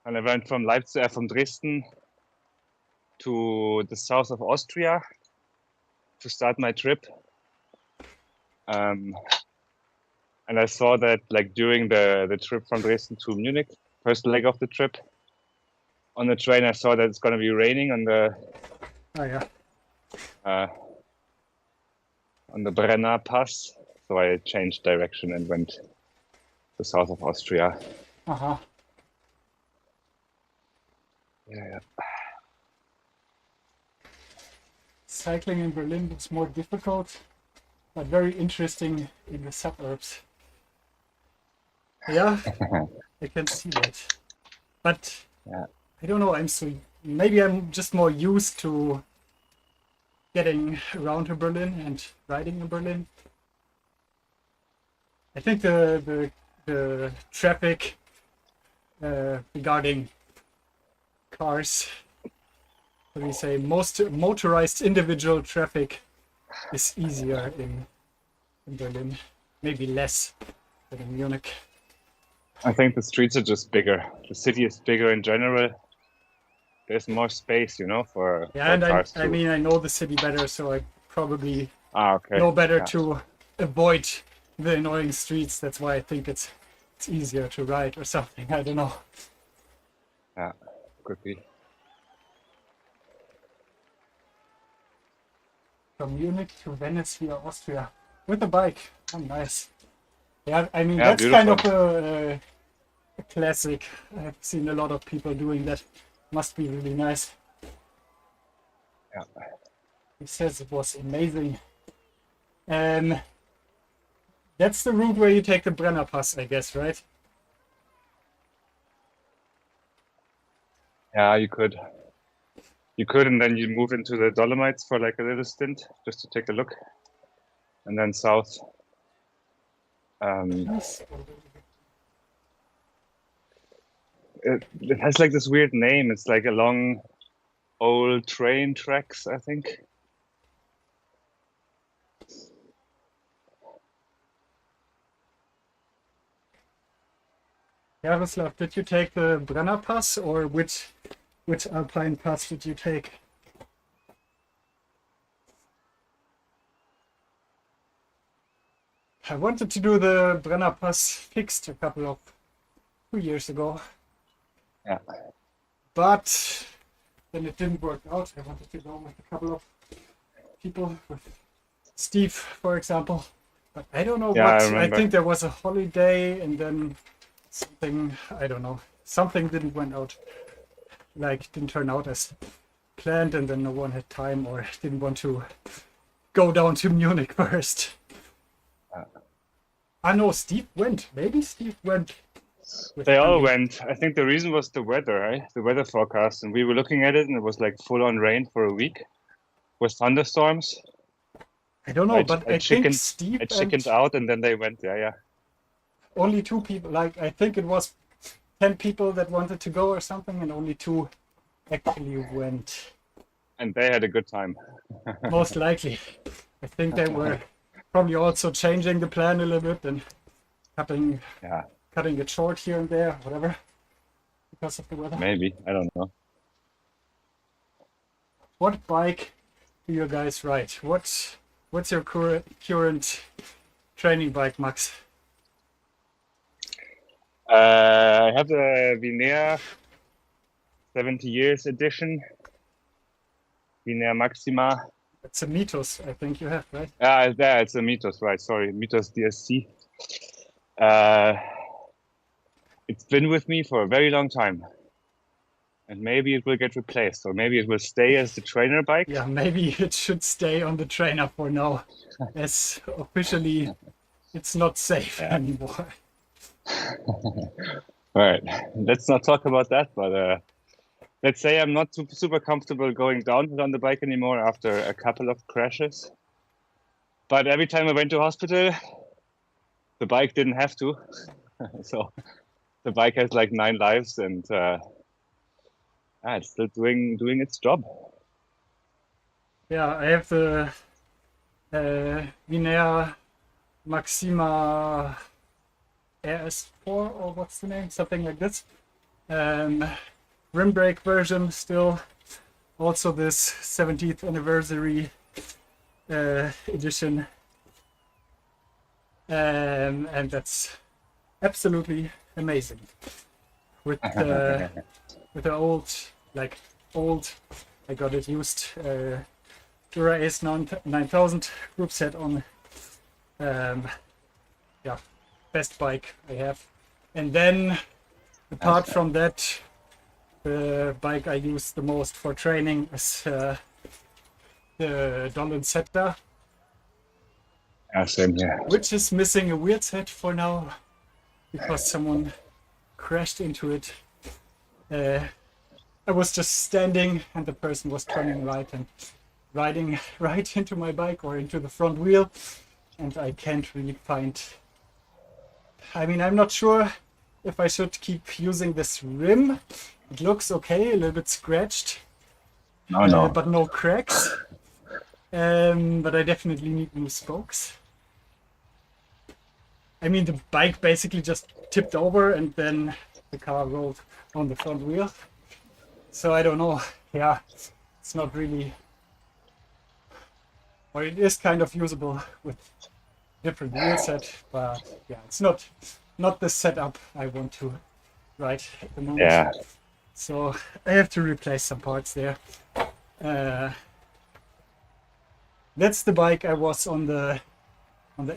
and I went from Leipzig, from Dresden to the south of Austria to start my trip. And I saw that like during the trip from Dresden to Munich, first leg of the trip, on the train I saw that it's going to be raining on the Brenner Pass, so I changed direction and went to south of Austria. Yeah. Cycling in Berlin was more difficult, but very interesting in the suburbs. Yeah, I can see that. But Yeah. I don't know, maybe I'm just more used to getting around to Berlin and riding in Berlin. I think the traffic regarding cars, what do you say, most motorized individual traffic is easier in Berlin, maybe less than in Munich. I think the streets are just bigger. The city is bigger in general. There's more space, for cars. I mean, I know the city better, so I probably okay. know better to avoid the annoying streets. That's why I think it's easier to ride or something. I don't know. Yeah, could be. From Munich to Venice via Austria with a bike. Oh, nice. Yeah, I mean, that's beautiful. Kind of a classic. I've seen a lot of people doing that. Must be really nice. Yeah. He says it was amazing. That's the route where you take the Brenner Pass, I guess, right? Yeah, you could. And then you move into the Dolomites for like a little stint, just to take a look, and then south. It has like this weird name. It's like along old train tracks, I think. Jaroslav, did you take the Brenner Pass, or which Alpine Pass did you take? I wanted to do the Brenner Pass fixed a couple of 2 years ago. Yeah. But then it didn't work out. I wanted to go with a couple of people, with Steve, for example. But I don't know what. I think there was a holiday and then something, I don't know. Something didn't turn out as planned, and then no one had time or didn't want to go down to Munich first. No, Steve went. Maybe Steve went. They all went. I think the reason was the weather, right? The weather forecast. And we were looking at it and it was like full on rain for a week with thunderstorms. I don't know, but I think Steve chickened out and then they went. Yeah. Only 2 people. I think it was 10 people that wanted to go or something, and only 2 actually went. And they had a good time. Most likely. I think they were probably also changing the plan a little bit and cutting it short here and there, whatever, because of the weather. Maybe, I don't know. What bike do you guys ride? What's your current training bike, Max? I have the Vinea 70 years edition, Vinea Maxima. It's a Mythos, I think you have, right? Yeah, it's a Mythos, right? Sorry, Mythos DSC. It's been with me for a very long time, and maybe it will get replaced, or maybe it will stay as the trainer bike. Yeah, maybe it should stay on the trainer for now, as officially it's not safe anymore. All right, let's not talk about that, but let's say I'm not super comfortable going downhill on the bike anymore after a couple of crashes. But every time I went to hospital, the bike didn't have to. So the bike has like 9 lives, and it's still doing its job. Yeah, I have the Vinea Maxima RS4 or what's the name? Something like this. Rim brake version still. Also this 70th anniversary edition. And that's absolutely amazing. With the old, I got it used Dura Ace 9000 group set on. Yeah, best bike I have. And then apart from that, the bike I use the most for training is the Donlin Zeta, Same here. which is missing a weird set for now because someone crashed into it. I was just standing and the person was turning right and riding right into my bike or into the front wheel, and I can't really find. I mean, I'm not sure if I should keep using this rim. It looks okay, a little bit scratched, No. but no cracks. But I definitely need new spokes. I mean, the bike basically just tipped over and then the car rolled on the front wheel. So I don't know. Yeah, it's not really, or it is kind of usable with different wheel set, but yeah, it's not the setup I want to ride at the moment. Yeah. So I have to replace some parts there. That's the bike I was on the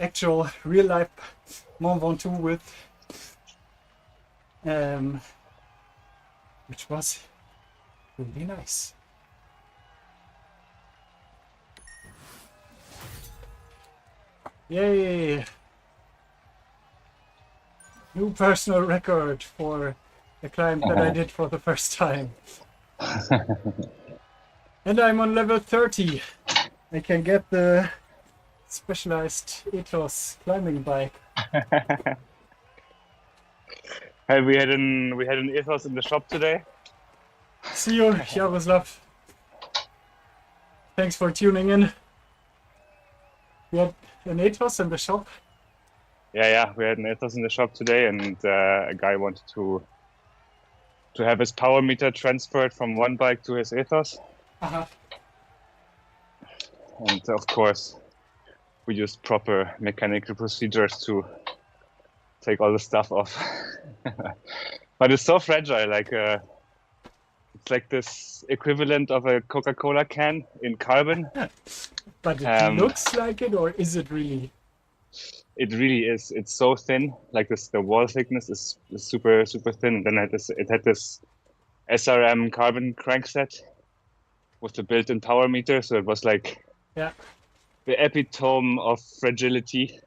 actual real life Mont Ventoux with, which was really nice. Yay! New personal record for the climb that I did for the first time. And I'm on level 30. I can get the specialized Ethos climbing bike. Hey, we had an ethos in the shop today. See you, Jaroslav. Thanks for tuning in. We had an Ethos in the shop. Yeah, we had an ethos in the shop today, and a guy wanted to have his power meter transferred from one bike to his ethos. Uh-huh. And of course, we used proper mechanical procedures to take all the stuff off. But it's so fragile, like it's like this equivalent of a Coca-Cola can in carbon. But it looks like it, or is it really? It really is. It's so thin. Like this, the wall thickness is super thin. And then it had this SRM carbon crankset with the built-in power meter, so it was like the epitome of fragility.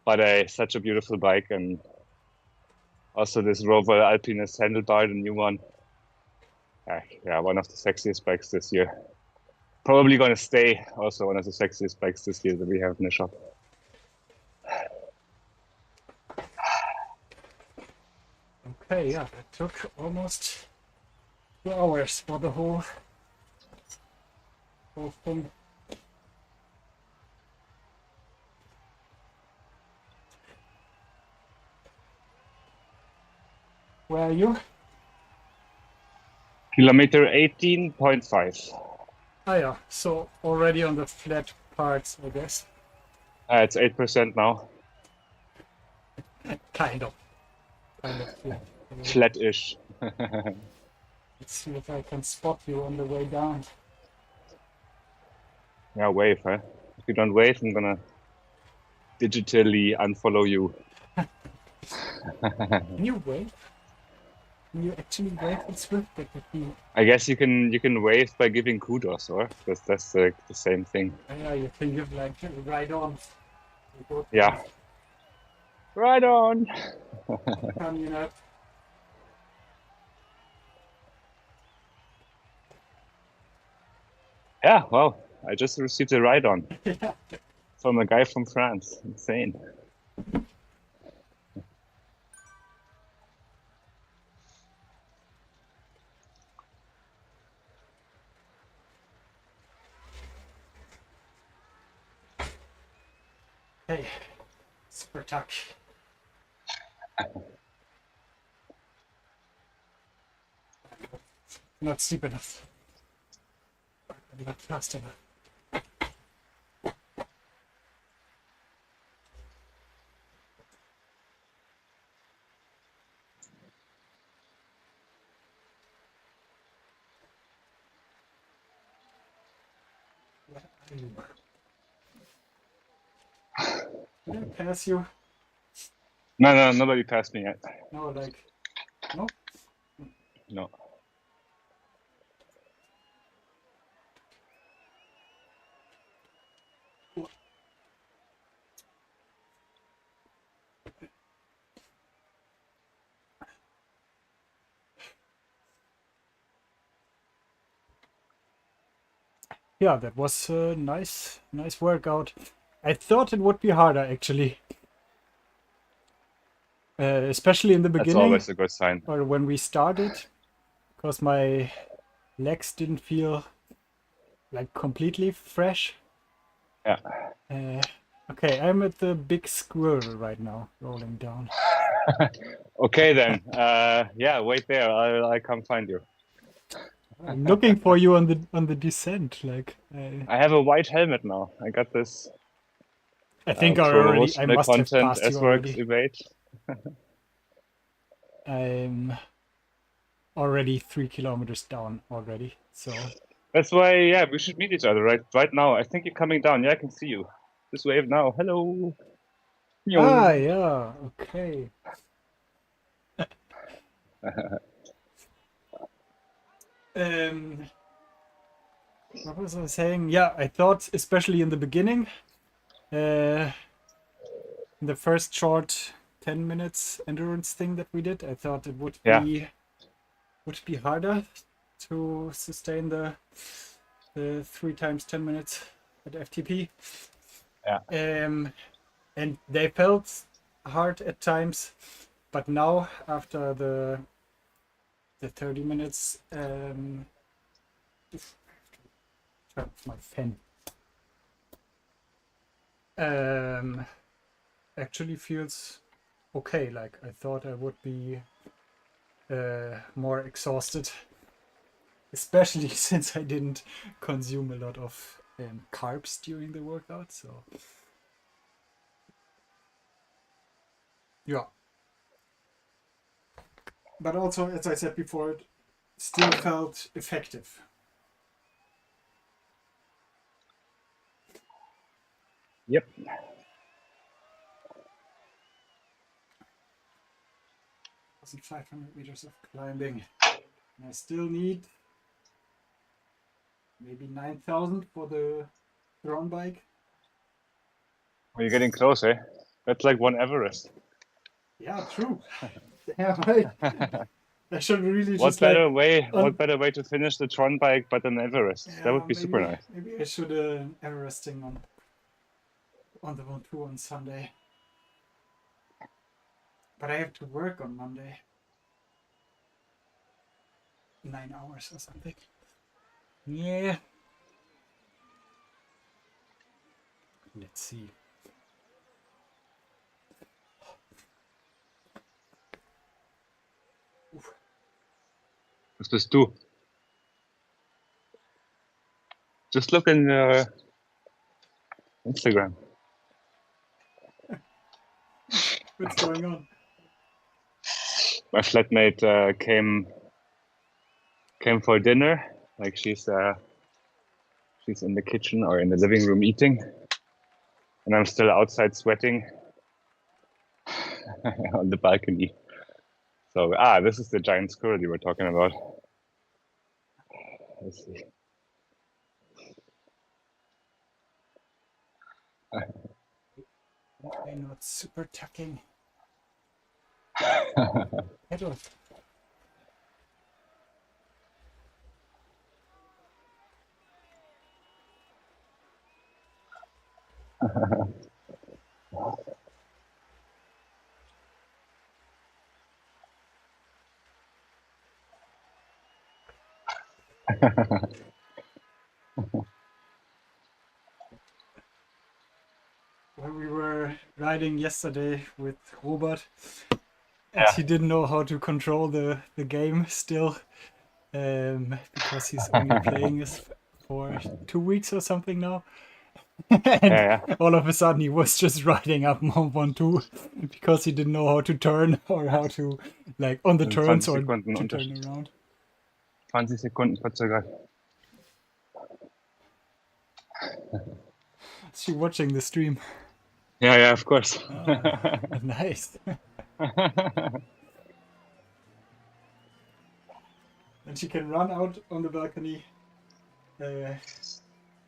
But such a beautiful bike, and also this Rover Alpinist handlebar, the new one. Yeah, one of the sexiest bikes this year. Probably gonna stay also one of the sexiest bikes this year that we have in the shop. Okay, yeah, that took almost 2 hours for the whole thing. Where are you? Kilometer 18.5. Ah, yeah, so already on the flat parts, I guess. It's 8% now. Kind of flat. Flat-ish. Let's see if I can spot you on the way down. Yeah, wave, huh? If you don't wave, I'm gonna digitally unfollow you. Can you wave? Can you actually wave in Zwift? That would be... I guess you can wave by giving kudos, or that's like the same thing. Yeah, you can give like right on. Yeah. Right on. Coming up. Yeah, well, I just received a ride on from a guy from France. Insane. Hey. Super tuck. Not steep enough. Not fast enough. Did I pass you? No, nobody passed me yet. No, like, no? No. Yeah, that was a nice workout. I thought it would be harder, actually. Especially in the That's beginning, always a good sign. or when we started, because my legs didn't feel like completely fresh. Yeah. Okay, I'm at the big squirrel right now, rolling down. Okay then. Yeah, wait there. I'll come find you. I'm looking for you on the descent. Like, I have a white helmet now. I got this I think I promotional must have content passed you S-Works already. evade. I'm already 3 kilometers down already. So That's why, yeah, we should meet each other right now. I think you're coming down. Yeah, I can see you. This wave now. Hello. yeah, okay. What was I saying? Yeah, I thought, especially in the beginning, in the first short 10 minutes endurance thing that we did, I thought it would Yeah. be harder to sustain the 3 times 10 minutes at FTP. Yeah. And they felt hard at times, but now after the 30 minutes, turn off my fan. Actually feels okay. Like I thought I would be more exhausted, especially since I didn't consume a lot of carbs during the workout. So yeah, but also, as I said before, it still felt effective. Yep. 1,500 meters of climbing. And I still need maybe 9,000 for the drone bike. Well, you're getting close, eh? That's like one Everest. Yeah, true. Yeah, right. I should really What just like. What better way to finish the Tron bike but an Everest? That would be super nice. Maybe I should Everesting on the Ventoux on Sunday. But I have to work on Monday. 9 hours or something. Yeah. Let's see. Was bist du? Just look in Instagram. What's going on? My flatmate came for dinner. Like she's in the kitchen or in the living room eating, and I'm still outside sweating on the balcony. So this is the giant squirrel you were talking about. Let's see. Why not super tucking? Pedal. When we were riding yesterday with Robert, and Yeah. he didn't know how to control the game still, because he's only playing this for 2 weeks or something now. And Yeah. all of a sudden he was just riding up Mont Ventoux because he didn't know how to turn or how to, like, on the In turns 20 or Sekunden to turn Unterschied. around. 20 Sekunden verzögert. Is she watching the stream? Yeah, of course. Nice. And she can run out on the balcony,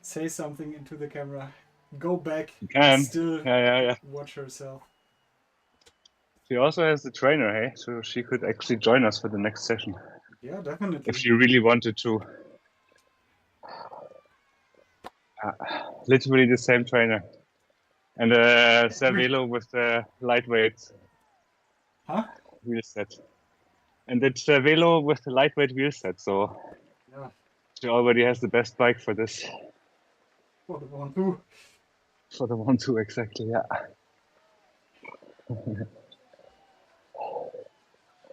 say something into the camera, go back, You can. and still Yeah. watch herself. She also has the trainer, hey? So she could actually join us for the next session. Yeah, definitely. If she really wanted to. Literally the same trainer. And a Cervelo with the lightweight wheel set. And the Cervelo with the lightweight wheel set. So Yeah, she already has the best bike for this. for the Ventoux. For the 1-2, exactly, yeah.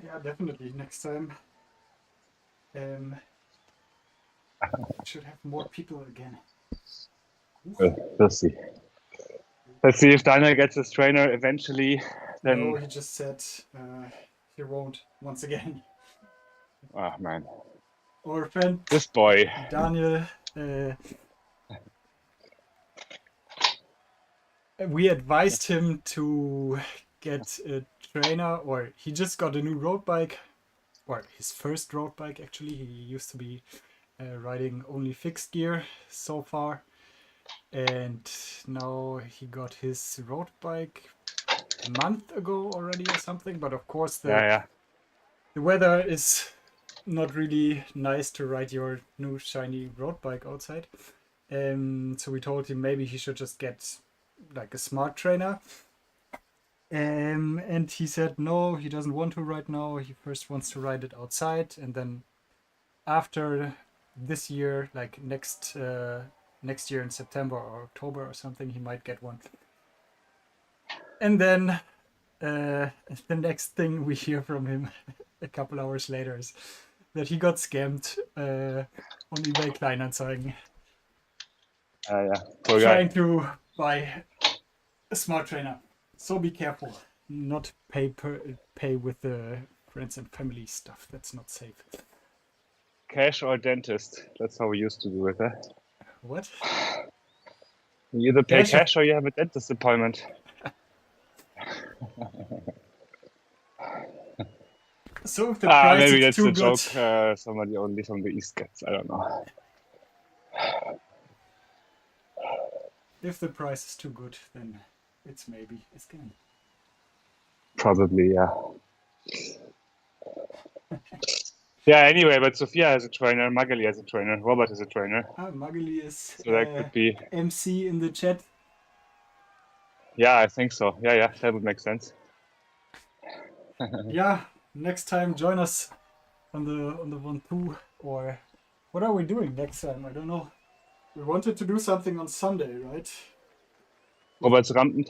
Yeah, definitely. Next time, should have more people again. We'll see. Let's see if Daniel gets his trainer eventually. Then... No, he just said he won't once again. Oh, man. Our friend This boy. Daniel, we advised him to get a trainer, or he just got a new road bike, or his first road bike actually. He used to be riding only fixed gear so far, and now he got his road bike a month ago already or something. But of course the weather is not really nice to ride your new shiny road bike outside. So we told him maybe he should just get like a smart trainer. And he said no, he doesn't want to right now. He first wants to ride it outside, and then after this year, like next year in September or October or something, he might get one. And then the next thing we hear from him a couple hours later is that he got scammed on eBay Kleinanzeigen. Trying to buy a smart trainer. So be careful. Not pay with the friends and family stuff. That's not safe. Cash or dentist. That's how we used to do it, huh? What? You either pay cash or you have a dentist appointment. So if the price maybe is that's too a good, joke somebody only from the East gets. I don't know. If the price is too good, then it's maybe a scam. Probably, yeah. Yeah, anyway, but Sophia has a trainer, Magali has a trainer, Robert has a trainer. Magali is so that could be MC in the chat. Yeah, I think so. Yeah, that would make sense. Yeah, next time join us on the Ventoux, or what are we doing next time? I don't know. We wanted to do something on Sunday, right? Robert's ramp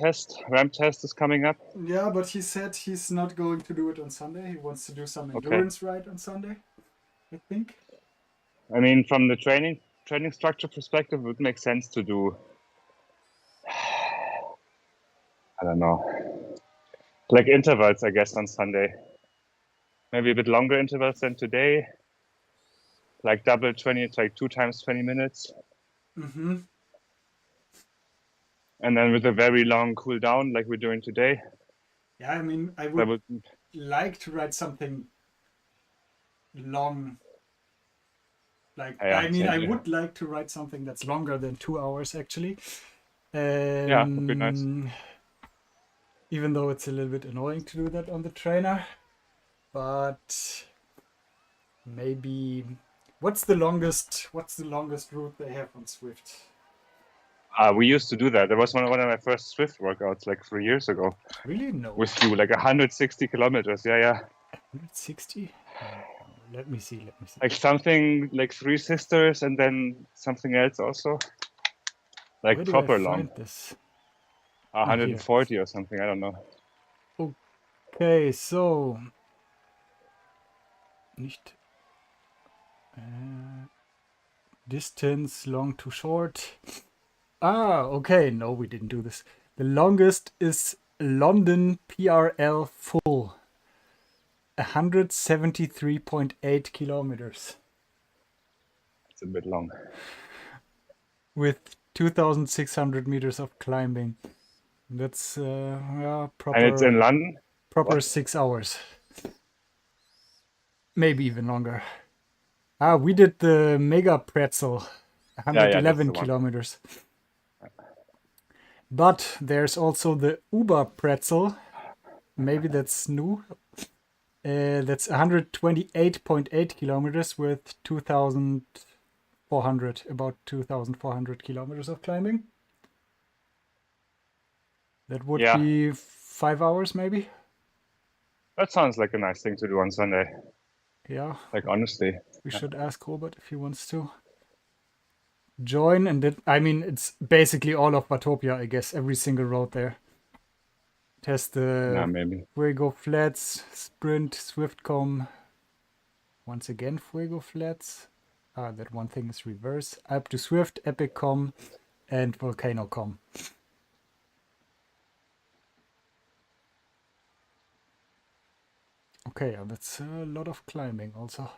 test is coming up. Yeah, but he said he's not going to do it on Sunday. He wants to do some endurance ride on Sunday, I think. I mean, from the training structure perspective, it would make sense to do, I don't know, like intervals, I guess, on Sunday. Maybe a bit longer intervals than today. Like double 20, it's like 2 times 20 minutes. Mm-hmm. And then with a very long cool down, like we're doing today. Yeah, I mean, I would like to ride something long. Like, I mean, I would like to ride something that's longer than 2 hours, actually. Yeah, would be nice. Even though it's a little bit annoying to do that on the trainer. But maybe... What's the longest route they have on Zwift? We used to do that. That was one of my first Zwift workouts like 3 years ago. Really? No. With you, like 160 kilometers. Yeah. 160? Let me see. Like something like 3 sisters and then something else also. Like where do proper I find long. This? Here. 140 or something. I don't know. Okay, so nicht distance long to short. Okay. No, we didn't do this. The longest is London PRL full. 173.8 kilometers. It's a bit long. With 2,600 meters of climbing. That's proper. And it's in London? Proper What? 6 hours. Maybe even longer. We did the Mega Pretzel. 111 kilometers. But there's also the Uber Pretzel. Maybe that's new. That's 128.8 kilometers with 2,400, about 2,400 kilometers of climbing. That would be 5 hours, maybe. That sounds like a nice thing to do on Sunday. Yeah. Like, honestly. We should ask Robert if he wants to join. And it's basically all of Watopia, I guess. Every single road there. It has the maybe. Fuego Flats, Sprint, Swiftcom. Once again, Fuego Flats. That one thing is reverse. Alp to Swift, Epiccom, and Volcanocom. Okay, that's a lot of climbing also.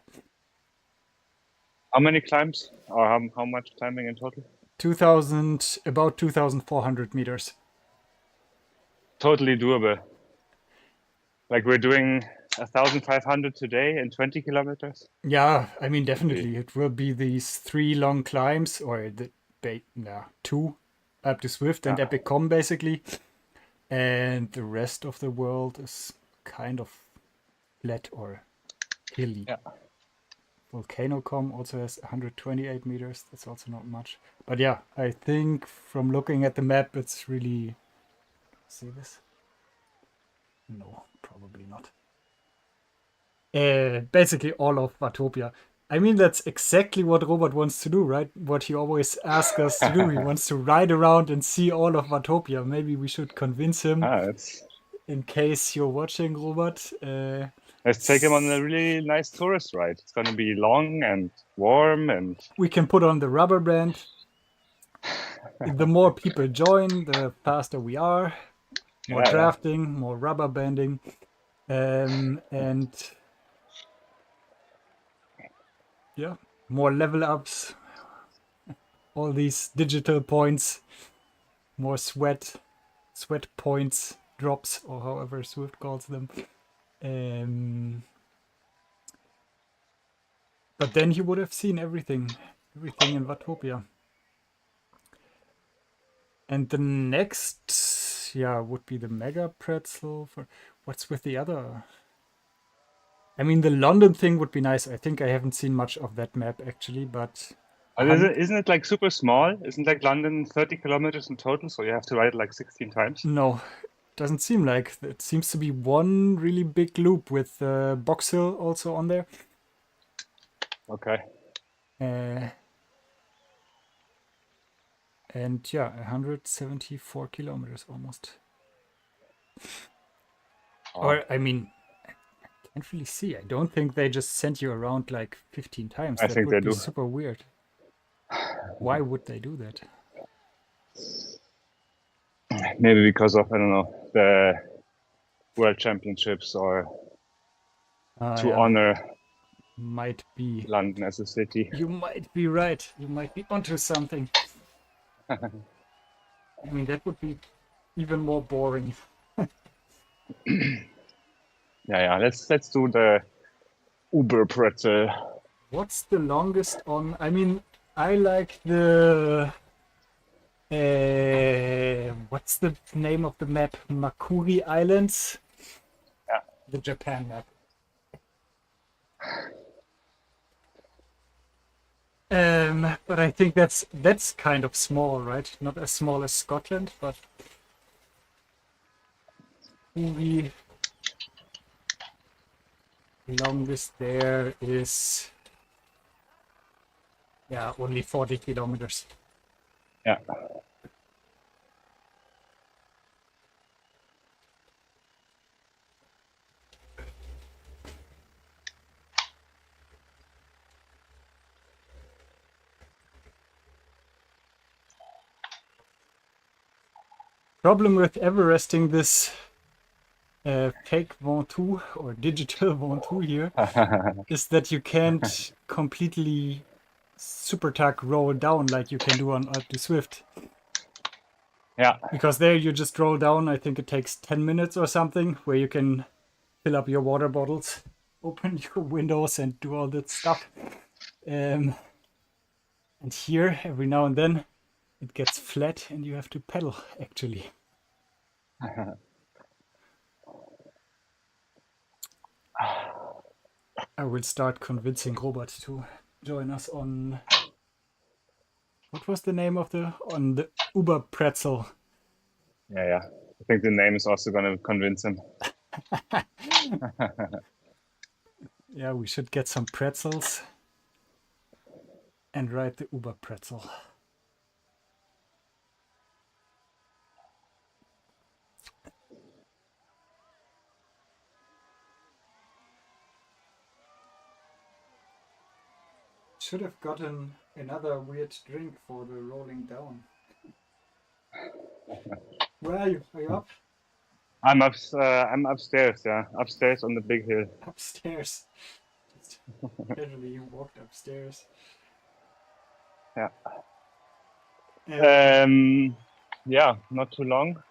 How many climbs? Or how much climbing in total? About 2,400 meters. Totally doable. Like we're doing 1,500 today in 20 kilometers? Yeah, definitely. It will be these 3 long climbs, or 2, Alp to Swift and Epiccom basically. And the rest of the world is kind of flat or hilly. Yeah. Volcanocom also has 128 meters. That's also not much. But yeah, I think from looking at the map, it's really... See this? No, probably not. Basically all of Watopia. That's exactly what Robert wants to do, right? What he always asks us to do. He wants to ride around and see all of Watopia. Maybe we should convince him. In case you're watching, Robert. Let's take him on a really nice tourist ride. It's going to be long and warm, and we can put on the rubber band. The more people join, the faster we are. More drafting, more rubber banding, and more level ups. All these digital points, more sweat points, drops, or however Zwift calls them. But then he would have seen everything in Watopia. And the next, would be the Mega Pretzel. What's with the other? The London thing would be nice. I think I haven't seen much of that map actually, but... Isn't it like super small? Isn't like London 30 kilometers in total? So you have to ride it like 16 times? No, doesn't seem like. It seems to be one really big loop with Box Hill also on there. Okay. And 174 kilometers almost. Or, I can't really see. I don't think they just sent you around like 15 times. I think they do. Super weird. Why would they do that? Maybe because of, I don't know, the World Championships, or to honor might be London as a city. You might be right. You might be onto something. That would be even more boring. Let's do the Uber Pretzel. What's the longest on? I like the... what's the name of the map? Makuri Islands? Yeah. The Japan map. But I think that's kind of small, right? Not as small as Scotland, but... The longest there is... only 40 kilometers. Yeah. Problem with Everesting this fake Ventoux or digital Ventoux here is that you can't completely super tuck roll down like you can do on the Zwift. Yeah. Because there you just roll down, I think it takes 10 minutes or something, where you can fill up your water bottles, open your windows and do all that stuff. And here, every now and then, it gets flat and you have to pedal, actually. I will start convincing Robert to join us on... What was the name of on the Uber Pretzel? Yeah. I think the name is also going to convince him. Yeah, we should get some pretzels and ride the Uber Pretzel. Should have gotten another weird drink for the rolling down. Where are you? Are you up? I'm upstairs, yeah. Upstairs on the big hill. Upstairs. Just casually you walked upstairs. Yeah. Um, Yeah, not too long.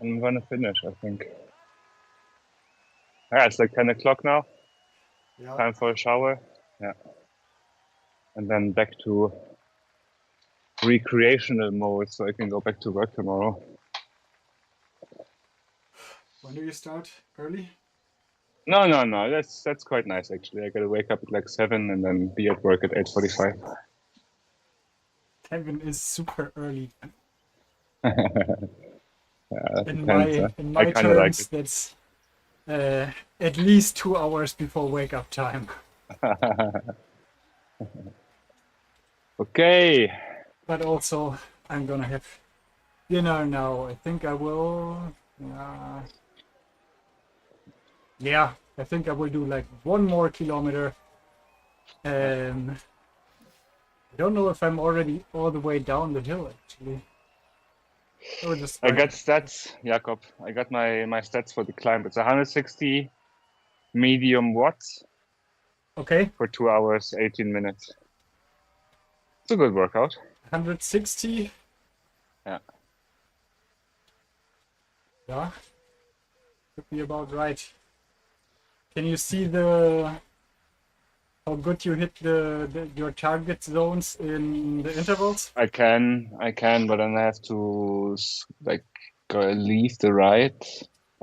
I'm gonna finish, I think. Yeah, it's like 10 o'clock now. yeah. Time for a shower. Yeah. And then back to recreational mode so I can go back to work tomorrow. When do you start? Early? No. That's quite nice actually. I gotta wake up at like 7 and then be at work at 8:45. 7 is super early. Yeah, In depends, my I kinda like terms, that's at least 2 hours before wake up time. Okay. But also, I'm gonna have dinner now. I think I will. Yeah, I think I will do like 1 more kilometer. I don't know if I'm already all the way down the hill actually. I got stats, Jakob. I got my stats for the climb. It's 160 medium watts. Okay. For 2 hours, 18 minutes. It's a good workout. 160. Yeah. Yeah. Could be about right. Can you see how good you hit your target zones in the intervals? I can, but then I have to like leave the ride.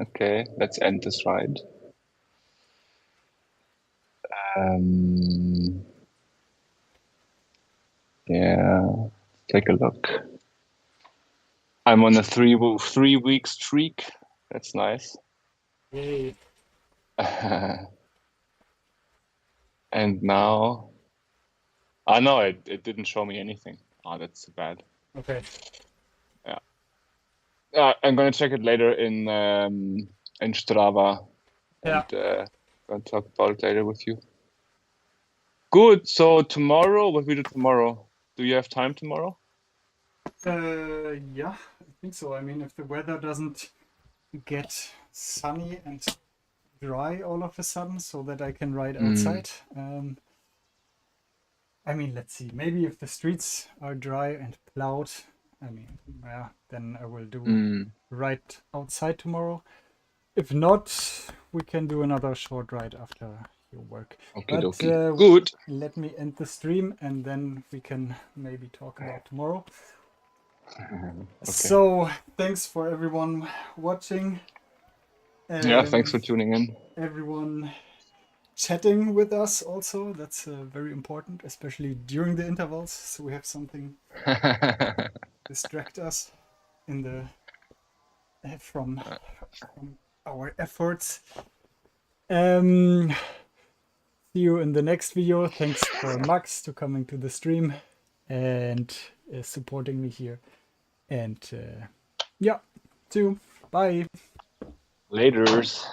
Okay, let's end this ride. Yeah, take a look. I'm on a 3-week streak. That's nice. Yay. And now, no, it didn't show me anything. Oh, that's bad. Okay. Yeah. I'm gonna check it later in Strava. Yeah. And I'll talk about it later with you. Good. So tomorrow, what we do tomorrow? Do you have time tomorrow? Yeah, I think so. I mean, if the weather doesn't get sunny and dry all of a sudden, so that I can ride outside. I mean, let's see. Maybe if the streets are dry and plowed, I mean, yeah, then I will do ride outside tomorrow. If not, we can do another short ride after your work. Okay, but good. Let me end the stream and then we can maybe talk about tomorrow. Okay. So thanks for everyone watching. Yeah, thanks for tuning in. Everyone chatting with us also. That's very important, especially during the intervals, so we have something distract us in the from our efforts. See you in the next video. Thanks for Max to coming to the stream and supporting me here. And yeah, see you. Bye. Laters.